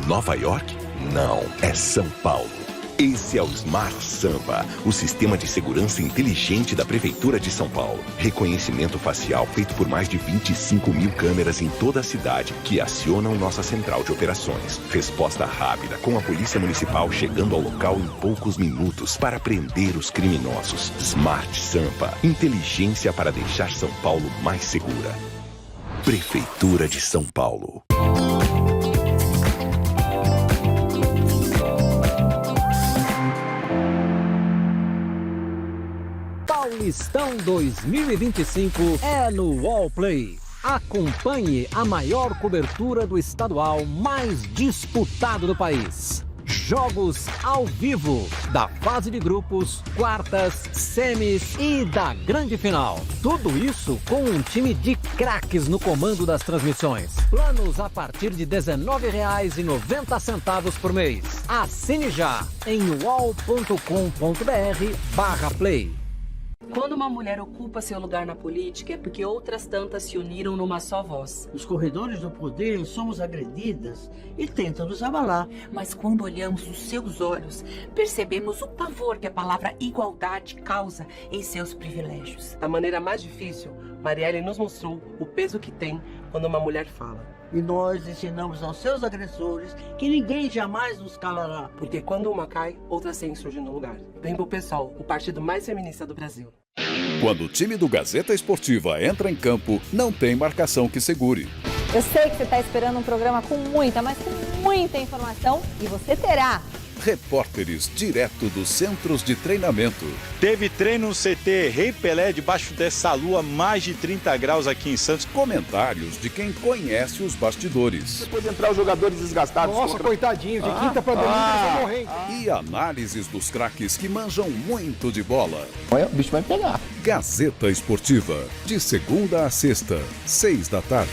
Speaker 19: Nova York? Não, é São Paulo. Esse é o Smart Sampa, o sistema de segurança inteligente da Prefeitura de São Paulo. Reconhecimento facial feito por mais de 25 mil câmeras em toda a cidade que acionam nossa central de operações. Resposta rápida, com a Polícia Municipal chegando ao local em poucos minutos para prender os criminosos. Smart Sampa, inteligência para deixar São Paulo mais segura. Prefeitura de São Paulo.
Speaker 20: Paulistão 2025 é no Wallplay. Acompanhe a maior cobertura do estadual mais disputado do país. Jogos ao vivo, da fase de grupos, quartas, semis e da grande final. Tudo isso com um time de craques no comando das transmissões. Planos a partir de R$ 19,90 por mês. Assine já em uol.com.br/play.
Speaker 21: Quando uma mulher ocupa seu lugar na política é porque outras tantas se uniram numa só voz.
Speaker 22: Nos corredores do poder somos agredidas e tentam nos abalar.
Speaker 21: Mas quando olhamos nos seus olhos, percebemos o pavor que a palavra igualdade causa em seus privilégios.
Speaker 23: Da maneira mais difícil, Marielle nos mostrou o peso que tem quando uma mulher fala.
Speaker 22: E nós ensinamos aos seus agressores que ninguém jamais nos calará.
Speaker 23: Porque quando uma cai, outra sempre surge no lugar. Vem pro PSOL, o partido mais feminista do Brasil.
Speaker 24: Quando o time do Gazeta Esportiva entra em campo, não tem marcação que segure.
Speaker 25: Eu sei que você está esperando um programa com muita, mas com muita informação, e você terá.
Speaker 24: Repórteres direto dos centros de treinamento.
Speaker 26: Teve treino no CT Rei Pelé debaixo dessa lua, mais de 30 graus aqui em Santos.
Speaker 24: Comentários de quem conhece os bastidores.
Speaker 27: Depois de entrar os jogadores desgastados.
Speaker 28: Nossa, coitadinho, de quinta pra domingo eles vão morrer.
Speaker 24: E análises dos craques que manjam muito de bola.
Speaker 27: O bicho vai pegar.
Speaker 24: Gazeta Esportiva, de segunda a sexta, 6 da tarde.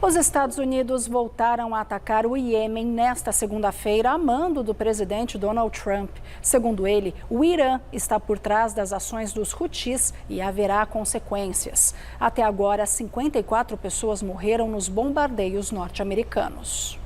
Speaker 1: Os Estados Unidos voltaram a atacar o Iêmen nesta segunda-feira, a mando do presidente Donald Trump. Segundo ele, o Irã está por trás das ações dos Houthis e haverá consequências. Até agora, 54 pessoas morreram nos bombardeios norte-americanos.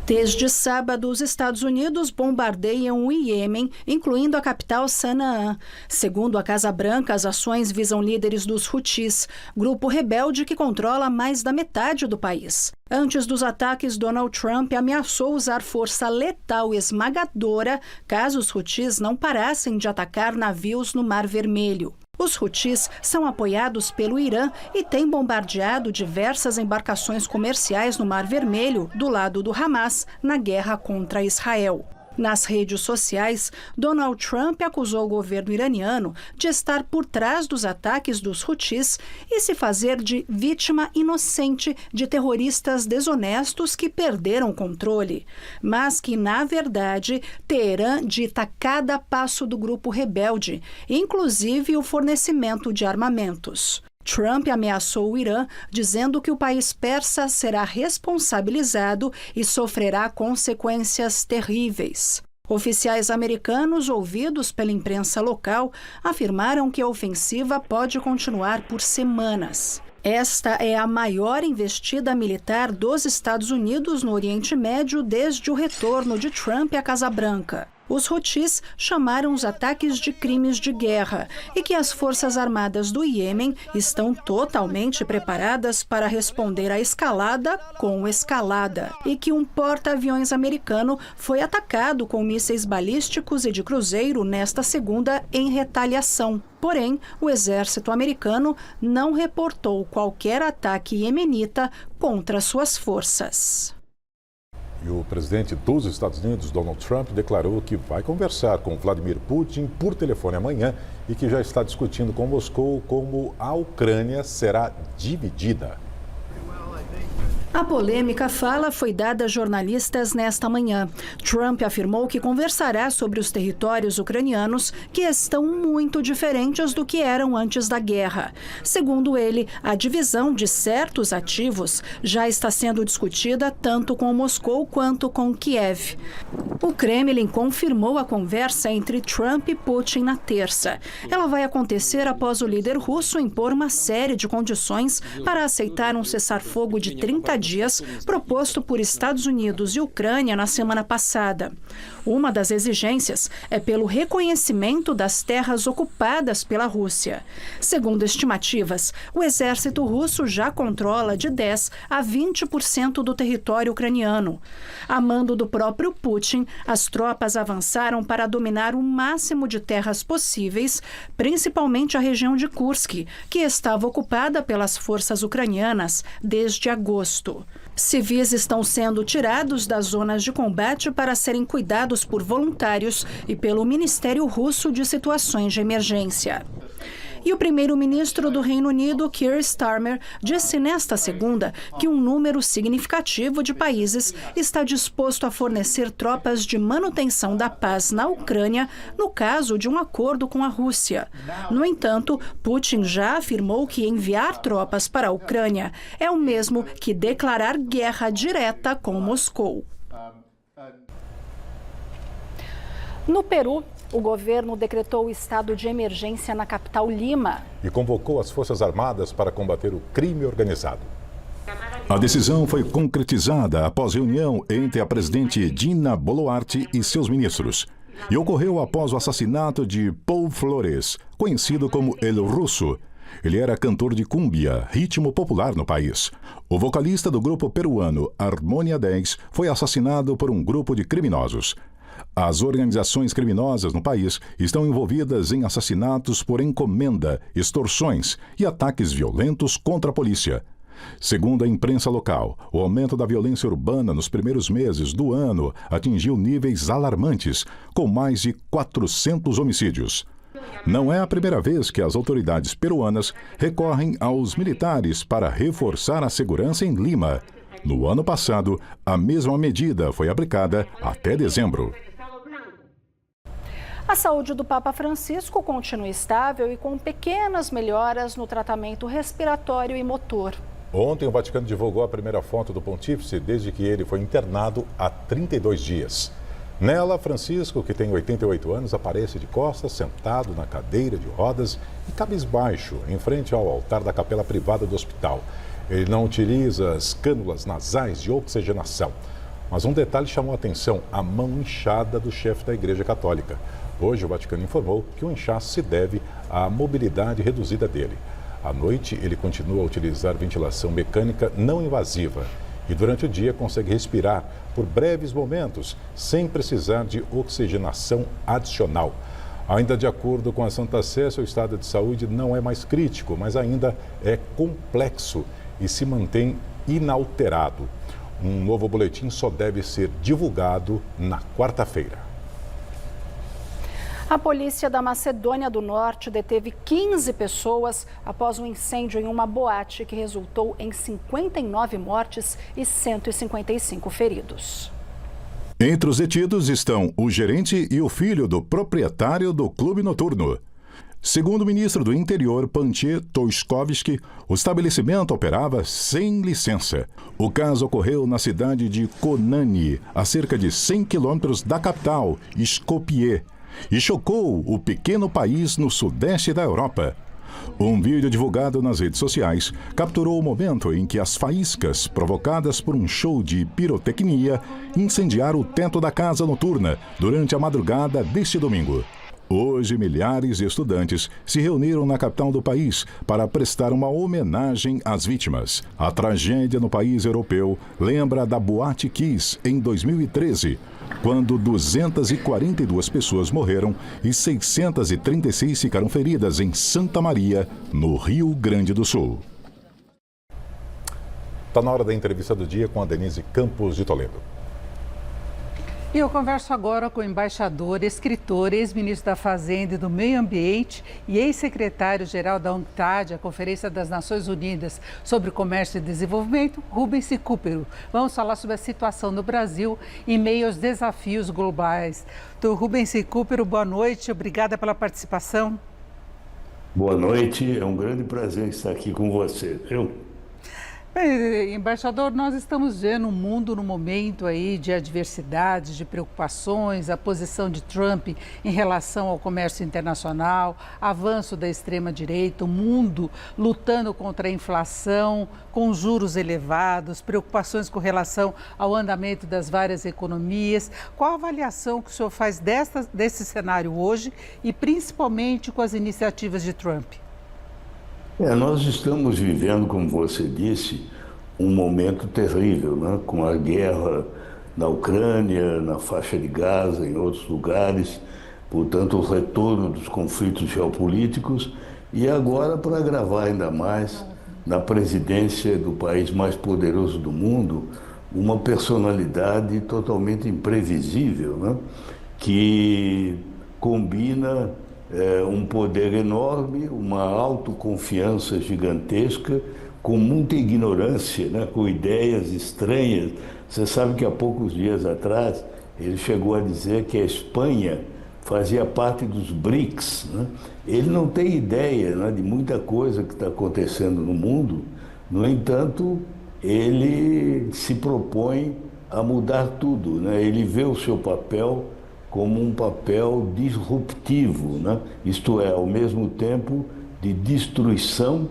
Speaker 1: Desde sábado, os Estados Unidos bombardeiam o Iêmen, incluindo a capital Sanaá. Segundo a Casa Branca, as ações visam líderes dos Houthis, grupo rebelde que controla mais da metade do país. Antes dos ataques, Donald Trump ameaçou usar força letal esmagadora caso os Houthis não parassem de atacar navios no Mar Vermelho. Os Houthis são apoiados pelo Irã e têm bombardeado diversas embarcações comerciais no Mar Vermelho, do lado do Hamas, na guerra contra Israel. Nas redes sociais, Donald Trump acusou o governo iraniano de estar por trás dos ataques dos Houthis e se fazer de vítima inocente de terroristas desonestos que perderam o controle, mas que, na verdade, Teherã dita cada passo do grupo rebelde, inclusive o fornecimento de armamentos. Trump ameaçou o Irã, dizendo que o país persa será responsabilizado e sofrerá consequências terríveis. Oficiais americanos ouvidos pela imprensa local afirmaram que a ofensiva pode continuar por semanas. Esta é a maior investida militar dos Estados Unidos no Oriente Médio desde o retorno de Trump à Casa Branca. Os Houthis chamaram os ataques de crimes de guerra e que as Forças Armadas do Iêmen estão totalmente preparadas para responder à escalada com escalada e que um porta-aviões americano foi atacado com mísseis balísticos e de cruzeiro nesta segunda em retaliação. Porém, o exército americano não reportou qualquer ataque iemenita contra suas forças.
Speaker 2: E o presidente dos Estados Unidos, Donald Trump, declarou que vai conversar com Vladimir Putin por telefone amanhã e que já está discutindo com Moscou como a Ucrânia será dividida.
Speaker 1: A polêmica fala foi dada a jornalistas nesta manhã. Trump afirmou que conversará sobre os territórios ucranianos que estão muito diferentes do que eram antes da guerra. Segundo ele, a divisão de certos ativos já está sendo discutida tanto com Moscou quanto com Kiev. O Kremlin confirmou a conversa entre Trump e Putin na terça. Ela vai acontecer após o líder russo impor uma série de condições para aceitar um cessar-fogo de 30 dias proposto por Estados Unidos e Ucrânia na semana passada. Uma das exigências é pelo reconhecimento das terras ocupadas pela Rússia. Segundo estimativas, o exército russo já controla de 10% a 20% do território ucraniano. A mando do próprio Putin, as tropas avançaram para dominar o máximo de terras possíveis, principalmente a região de Kursk, que estava ocupada pelas forças ucranianas desde agosto. Civis estão sendo tirados das zonas de combate para serem cuidados por voluntários e pelo Ministério Russo de Situações de Emergência. E o primeiro-ministro do Reino Unido, Keir Starmer, disse nesta segunda que um número significativo de países está disposto a fornecer tropas de manutenção da paz na Ucrânia no caso de um acordo com a Rússia. No entanto, Putin já afirmou que enviar tropas para a Ucrânia é o mesmo que declarar guerra direta com Moscou. No Peru, o governo decretou o estado de emergência na capital Lima.
Speaker 2: E convocou as Forças Armadas para combater o crime organizado.
Speaker 3: A decisão foi concretizada após reunião entre a presidente Dina Boluarte e seus ministros. E ocorreu após o assassinato de Paul Flores, conhecido como El Russo. Ele era cantor de cúmbia, ritmo popular no país. O vocalista do grupo peruano Harmonia 10 foi assassinado por um grupo de criminosos. As organizações criminosas no país estão envolvidas em assassinatos por encomenda, extorsões e ataques violentos contra a polícia. Segundo a imprensa local, o aumento da violência urbana nos primeiros meses do ano atingiu níveis alarmantes, com mais de 400 homicídios. Não é a primeira vez que as autoridades peruanas recorrem aos militares para reforçar a segurança em Lima. No ano passado, a mesma medida foi aplicada até dezembro.
Speaker 1: A saúde do Papa Francisco continua estável e com pequenas melhoras no tratamento respiratório e motor.
Speaker 2: Ontem, o Vaticano divulgou a primeira foto do pontífice desde que ele foi internado há 32 dias. Nela, Francisco, que tem 88 anos, aparece de costas, sentado na cadeira de rodas e cabisbaixo, em frente ao altar da capela privada do hospital. Ele não utiliza as cânulas nasais de oxigenação. Mas um detalhe chamou a atenção: a mão inchada do chefe da Igreja Católica. Hoje, o Vaticano informou que o inchaço se deve à mobilidade reduzida dele. À noite, ele continua a utilizar ventilação mecânica não invasiva e durante o dia consegue respirar por breves momentos, sem precisar de oxigenação adicional. Ainda de acordo com a Santa Sé, seu estado de saúde não é mais crítico, mas ainda é complexo e se mantém inalterado. Um novo boletim só deve ser divulgado na quarta-feira.
Speaker 1: A polícia da Macedônia do Norte deteve 15 pessoas após um incêndio em uma boate que resultou em 59 mortes e 155 feridos.
Speaker 3: Entre os detidos estão o gerente e o filho do proprietário do clube noturno. Segundo o ministro do Interior, Pantier Tošković, o estabelecimento operava sem licença. O caso ocorreu na cidade de Konani, a cerca de 100 quilômetros da capital, Skopje, e chocou o pequeno país no sudeste da Europa. Um vídeo divulgado nas redes sociais capturou o momento em que as faíscas, provocadas por um show de pirotecnia, incendiaram o teto da casa noturna durante a madrugada deste domingo. Hoje, milhares de estudantes se reuniram na capital do país para prestar uma homenagem às vítimas. A tragédia no país europeu lembra da Boate Kiss em 2013, quando 242 pessoas morreram e 636 ficaram feridas em Santa Maria, no Rio Grande do Sul.
Speaker 2: Está na hora da entrevista do dia com a Denise Campos de Toledo.
Speaker 16: E eu converso agora com o embaixador, escritor, ex-ministro da Fazenda e do Meio Ambiente e ex-secretário-geral da UNCTAD, a Conferência das Nações Unidas sobre Comércio e Desenvolvimento, Rubens Recupero. Vamos falar sobre a situação no Brasil em meio aos desafios globais. Então, Rubens Recupero, boa noite, obrigada pela participação.
Speaker 4: Boa noite, é um grande prazer estar aqui com você, viu?
Speaker 16: Bem, embaixador, nós estamos vendo um mundo no momento aí de adversidades, de preocupações, a posição de Trump em relação ao comércio internacional, avanço da extrema-direita, o mundo lutando contra a inflação, com juros elevados, preocupações com relação ao andamento das várias economias. Qual a avaliação que o senhor faz desse cenário hoje e principalmente com as iniciativas de Trump?
Speaker 4: Nós estamos vivendo, como você disse, um momento terrível, né? Com a guerra na Ucrânia, na faixa de Gaza, em outros lugares, portanto, o retorno dos conflitos geopolíticos e agora, para agravar ainda mais, na presidência do país mais poderoso do mundo, uma personalidade totalmente imprevisível, né? Que combina um poder enorme, uma autoconfiança gigantesca, com muita ignorância, né? Com ideias estranhas. Você sabe que há poucos dias atrás ele chegou a dizer que a Espanha fazia parte dos BRICS, né? Ele não tem ideia, né, de muita coisa que está acontecendo no mundo. No entanto, ele se propõe a mudar tudo, né? Ele vê o seu papel como um papel disruptivo, né? Isto é, ao mesmo tempo de destruição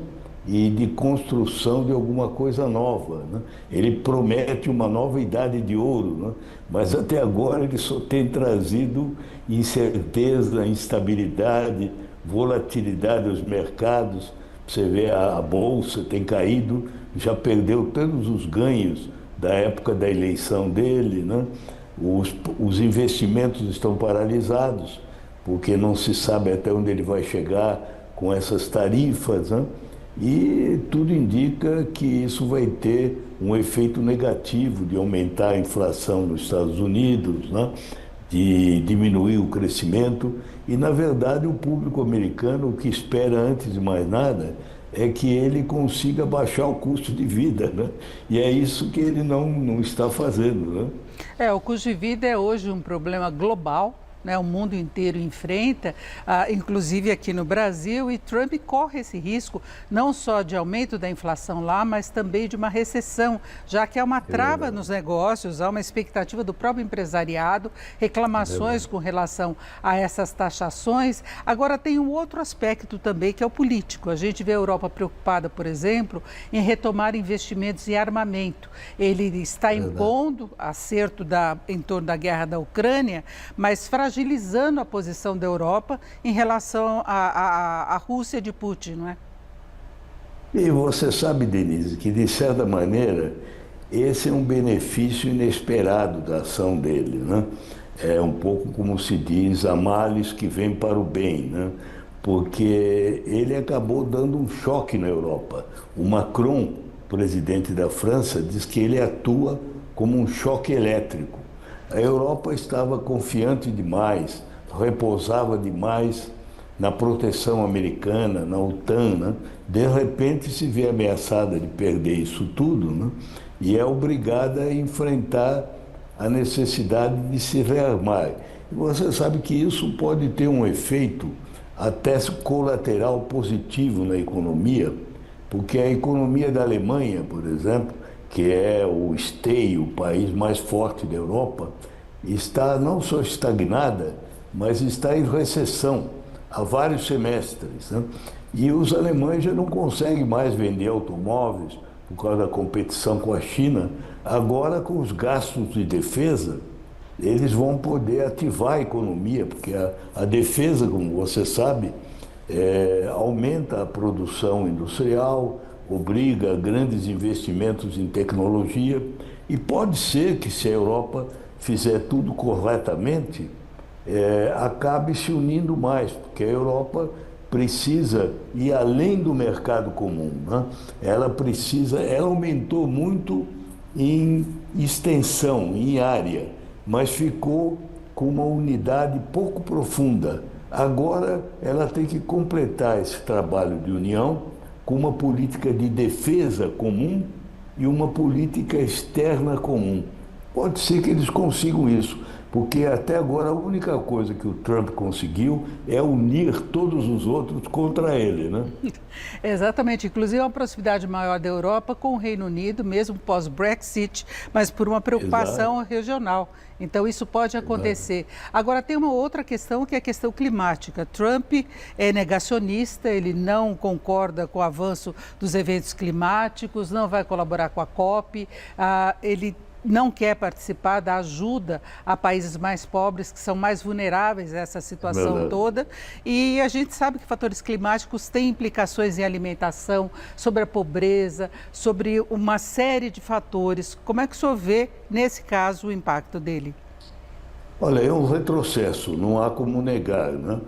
Speaker 4: e de construção de alguma coisa nova, né? Ele promete uma nova idade de ouro, né? Mas até agora ele só tem trazido incerteza, instabilidade, volatilidade aos mercados. Você vê a Bolsa tem caído, já perdeu todos os ganhos da época da eleição dele, né? Os investimentos estão paralisados, porque não se sabe até onde ele vai chegar com essas tarifas, né? E tudo indica que isso vai ter um efeito negativo de aumentar a inflação nos Estados Unidos, né? De diminuir o crescimento. E, na verdade, o público americano, o que espera antes de mais nada, é que ele consiga baixar o custo de vida, né? E é isso que ele não está fazendo, né?
Speaker 16: O custo de vida é hoje um problema global, né, o mundo inteiro enfrenta, inclusive aqui no Brasil, e Trump corre esse risco não só de aumento da inflação lá, mas também de uma recessão, já que há uma trava nos negócios, há uma expectativa do próprio empresariado, reclamações com relação a essas taxações. Agora tem um outro aspecto também, que é o político. A gente vê a Europa preocupada, por exemplo, em retomar investimentos em armamento. Ele está impondo acerto em torno da guerra da Ucrânia, mas fragilizando a posição da Europa em relação à Rússia de Putin, não é?
Speaker 4: E você sabe, Denise, que de certa maneira esse é um benefício inesperado da ação dele, né? É um pouco como se diz, há males que vêm para o bem, né? Porque ele acabou dando um choque na Europa. O Macron, presidente da França, diz que ele atua como um choque elétrico. A Europa estava confiante demais, repousava demais na proteção americana, na OTAN, né? De repente se vê ameaçada de perder isso tudo, né? E é obrigada a enfrentar a necessidade de se rearmar. E você sabe que isso pode ter um efeito até colateral positivo na economia, porque a economia da Alemanha, por exemplo, que é o esteio, o país mais forte da Europa, está não só estagnada, mas está em recessão há vários semestres, né? E os alemães já não conseguem mais vender automóveis por causa da competição com a China. Agora, com os gastos de defesa, eles vão poder ativar a economia, porque a defesa, como você sabe, aumenta a produção industrial, obriga a grandes investimentos em tecnologia, e pode ser que, se a Europa fizer tudo corretamente, acabe se unindo mais, porque a Europa precisa ir além do mercado comum, né? Ela aumentou muito em extensão, em área, mas ficou com uma unidade pouco profunda. Agora ela tem que completar esse trabalho de união com uma política de defesa comum e uma política externa comum. Pode ser que eles consigam isso, porque até agora a única coisa que o Trump conseguiu é unir todos os outros contra ele, né?
Speaker 16: Exatamente, inclusive uma proximidade maior da Europa com o Reino Unido, mesmo pós-Brexit, mas por uma preocupação regional. Então isso pode acontecer. Agora tem uma outra questão, que é a questão climática. Trump é negacionista, ele não concorda com o avanço dos eventos climáticos, não vai colaborar com a COP, ele não quer participar da ajuda a países mais pobres, que são mais vulneráveis a essa situação toda. E a gente sabe que fatores climáticos têm implicações em alimentação, sobre a pobreza, sobre uma série de fatores. Como é que o senhor vê, nesse caso, o impacto dele?
Speaker 4: Olha, é um retrocesso, não há como negar, né?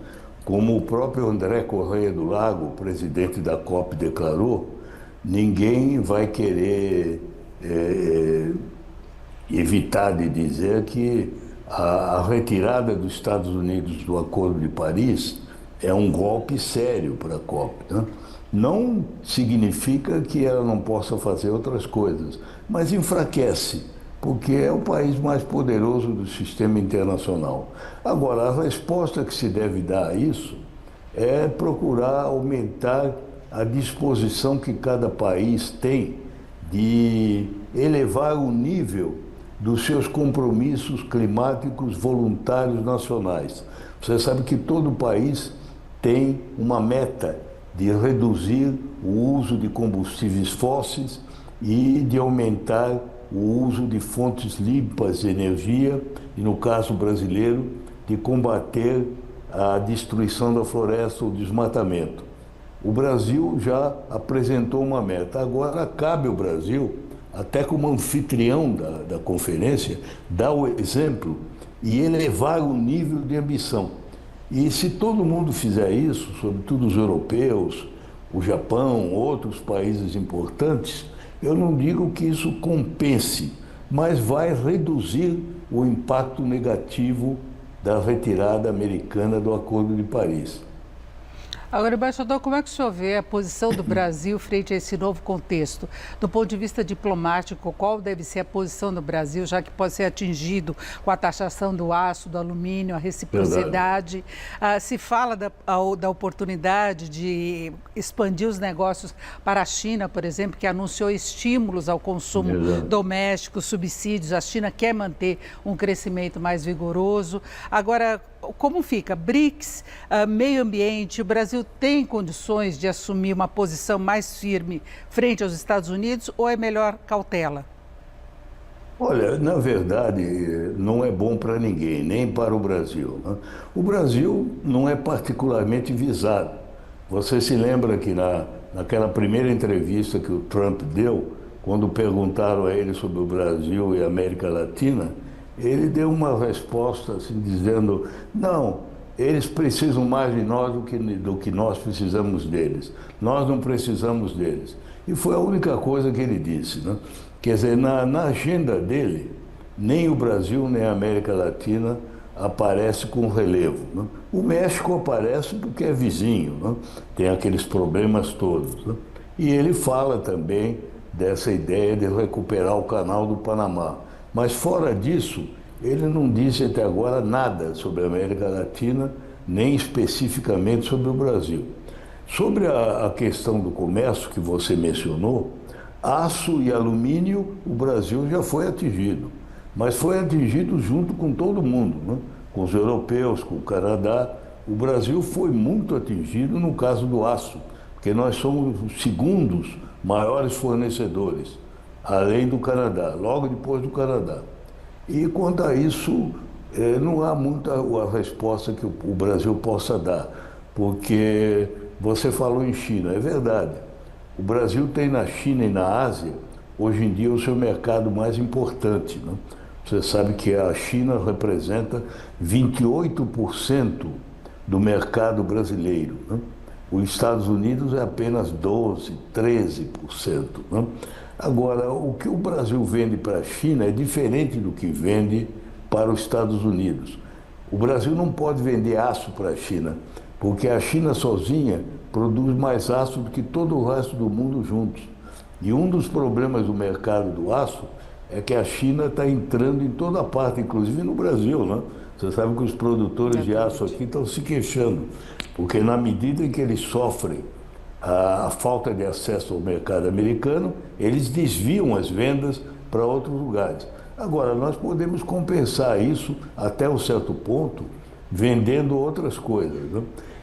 Speaker 4: Como o próprio André Correia do Lago, presidente da COP, declarou, ninguém vai querer evitar de dizer que a retirada dos Estados Unidos do Acordo de Paris é um golpe sério para a COP, né? Não significa que ela não possa fazer outras coisas, mas enfraquece, porque é o país mais poderoso do sistema internacional. Agora, a resposta que se deve dar a isso é procurar aumentar a disposição que cada país tem de elevar o nível dos seus compromissos climáticos voluntários nacionais. Você sabe que todo país tem uma meta de reduzir o uso de combustíveis fósseis e de aumentar o uso de fontes limpas de energia e, no caso brasileiro, de combater a destruição da floresta ou desmatamento. O Brasil já apresentou uma meta. Agora cabe ao Brasil, até como anfitrião da conferência, dar o exemplo e elevar o nível de ambição. E se todo mundo fizer isso, sobretudo os europeus, o Japão, outros países importantes, eu não digo que isso compense, mas vai reduzir o impacto negativo da retirada americana do Acordo de Paris.
Speaker 16: Agora, embaixador, como é que o senhor vê a posição do Brasil frente a esse novo contexto? Do ponto de vista diplomático, qual deve ser a posição do Brasil, já que pode ser atingido com a taxação do aço, do alumínio, a reciprocidade? Se fala da oportunidade de expandir os negócios para a China, por exemplo, que anunciou estímulos ao consumo doméstico, subsídios. A China quer manter um crescimento mais vigoroso. Agora, como fica? BRICS, meio ambiente, o Brasil tem condições de assumir uma posição mais firme frente aos Estados Unidos ou é melhor cautela?
Speaker 4: Olha, na verdade, não é bom para ninguém, nem para o Brasil, né? O Brasil não é particularmente visado. Você se lembra que naquela primeira entrevista que o Trump deu, quando perguntaram a ele sobre o Brasil e a América Latina, ele deu uma resposta assim, dizendo, não, eles precisam mais de nós do que nós precisamos deles. Nós não precisamos deles. E foi a única coisa que ele disse, né? Quer dizer, na agenda dele, nem o Brasil, nem a América Latina aparece com relevo, né? O México aparece porque é vizinho, né? Tem aqueles problemas todos, né? E ele fala também dessa ideia de recuperar o canal do Panamá. Mas fora disso, ele não disse até agora nada sobre a América Latina, nem especificamente sobre o Brasil. Sobre a questão do comércio que você mencionou, aço e alumínio, o Brasil já foi atingido. Mas foi atingido junto com todo mundo, né? Com os europeus, com o Canadá. O Brasil foi muito atingido no caso do aço, porque nós somos os segundos maiores fornecedores, além do Canadá, logo depois do Canadá. E quanto a isso, não há muita a resposta que o Brasil possa dar, porque você falou em China, é verdade. O Brasil tem na China e na Ásia, hoje em dia, o seu mercado mais importante, né? Você sabe que a China representa 28% do mercado brasileiro, né? Os Estados Unidos é apenas 12%, 13%, né? Agora, o que o Brasil vende para a China é diferente do que vende para os Estados Unidos. O Brasil não pode vender aço para a China, porque a China sozinha produz mais aço do que todo o resto do mundo juntos. E um dos problemas do mercado do aço é que a China está entrando em toda parte, inclusive no Brasil, né? Você sabe que os produtores de aço aqui estão se queixando, porque na medida em que eles sofrem a falta de acesso ao mercado americano, eles desviam as vendas para outros lugares. Agora, nós podemos compensar isso até um certo ponto, vendendo outras coisas, né?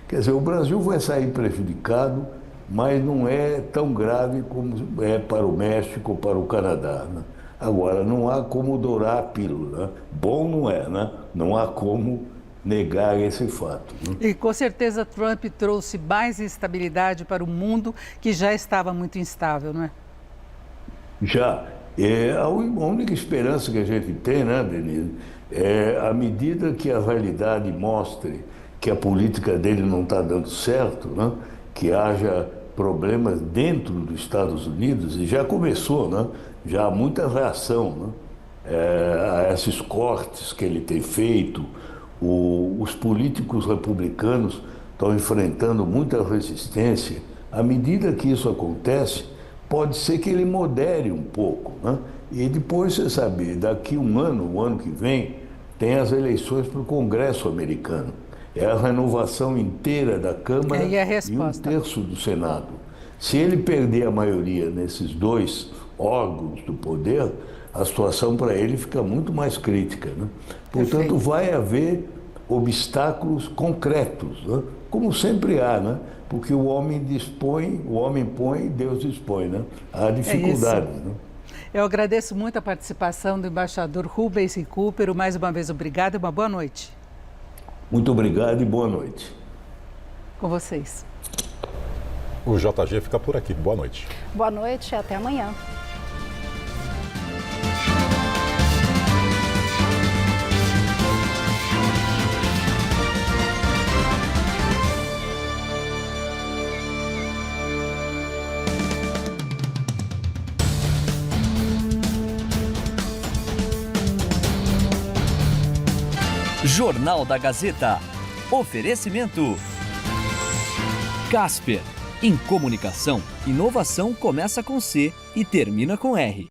Speaker 4: Quer dizer, o Brasil vai sair prejudicado, mas não é tão grave como é para o México ou para o Canadá, né? Agora, não há como dourar a pílula, né? Bom não é, né? Não há como negar esse fato, né?
Speaker 16: E com certeza Trump trouxe mais instabilidade para o mundo que já estava muito instável, não é?
Speaker 4: Já. A única esperança que a gente tem, né, Denise, é à medida que a realidade mostre que a política dele não está dando certo, né, que haja problemas dentro dos Estados Unidos, e já começou, né, já há muita reação, né, a esses cortes que ele tem feito. Os políticos republicanos estão enfrentando muita resistência. À medida que isso acontece, pode ser que ele modere um pouco, né? E depois, você sabe, daqui um ano, o ano que vem, tem as eleições para o Congresso americano. É a renovação inteira da Câmara e um terço do Senado. Se ele perder a maioria nesses dois órgãos do poder, a situação para ele fica muito mais crítica, né? Portanto, vai haver obstáculos concretos, né? Como sempre há, né? Porque o homem dispõe, o homem põe, Deus dispõe, né? Há dificuldades, né?
Speaker 16: Eu agradeço muito a participação do embaixador Rubens Recupero. Mais uma vez, obrigado e uma boa noite.
Speaker 4: Muito obrigado e boa noite.
Speaker 16: Com vocês.
Speaker 2: O JG fica por aqui. Boa noite.
Speaker 1: Boa noite e até amanhã.
Speaker 5: Jornal da Gazeta. Oferecimento. Casper. Em comunicação, inovação começa com C e termina com R.